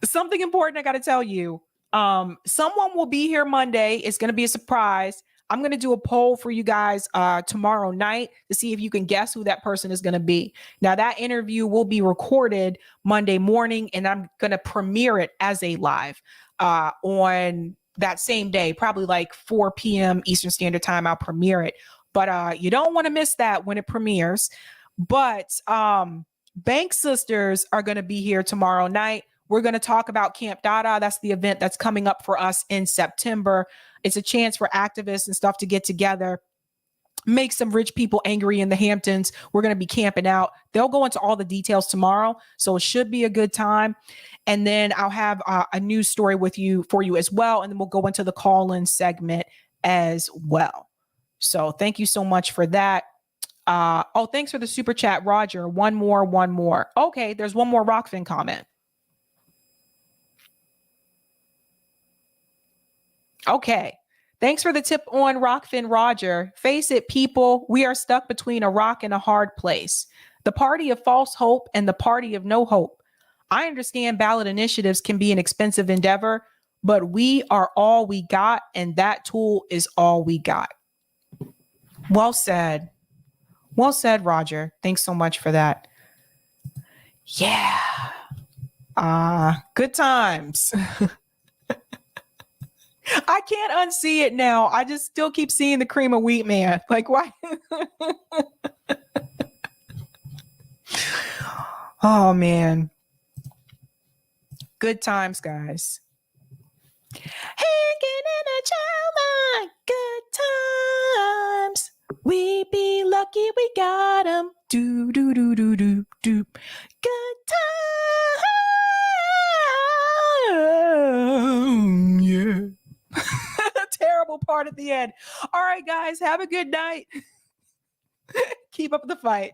Something important I got to tell you. Someone will be here Monday. It's going to be a surprise. I'm going to do a poll for you guys tomorrow night to see if you can guess who that person is going to be. Now, that interview will be recorded Monday morning, and I'm going to premiere it as a live on that same day, probably like 4 p.m. Eastern Standard Time. I'll premiere it. But you don't want to miss that when it premieres. But Bank Sisters are going to be here tomorrow night. We're going to talk about Camp Dada. That's the event that's coming up for us in September. It's a chance for activists and stuff to get together, make some rich people angry in the Hamptons. We're going to be camping out. They'll go into all the details tomorrow, so it should be a good time. And then I'll have a news story for you as well, and then we'll go into the call-in segment as well. So thank you so much for that. Thanks for the super chat, Roger. One more. Okay, there's one more Rockfin comment. Okay. Thanks for the tip on Rockfin, Roger. Face it, people, we are stuck between a rock and a hard place. The party of false hope and the party of no hope. I understand ballot initiatives can be an expensive endeavor, but we are all we got, and that tool is all we got. Well said. Well said, Roger. Thanks so much for that. Yeah. Good times. I can't unsee it now. I just still keep seeing the cream of wheat man. Like, why? Oh, man. Good times, guys. Hanging in a child line. Good times. We be lucky we got 'em. Do, do, do, do, do, do. Good times. Yeah. Terrible part at the end. All right, guys, have a good night. Keep up the fight.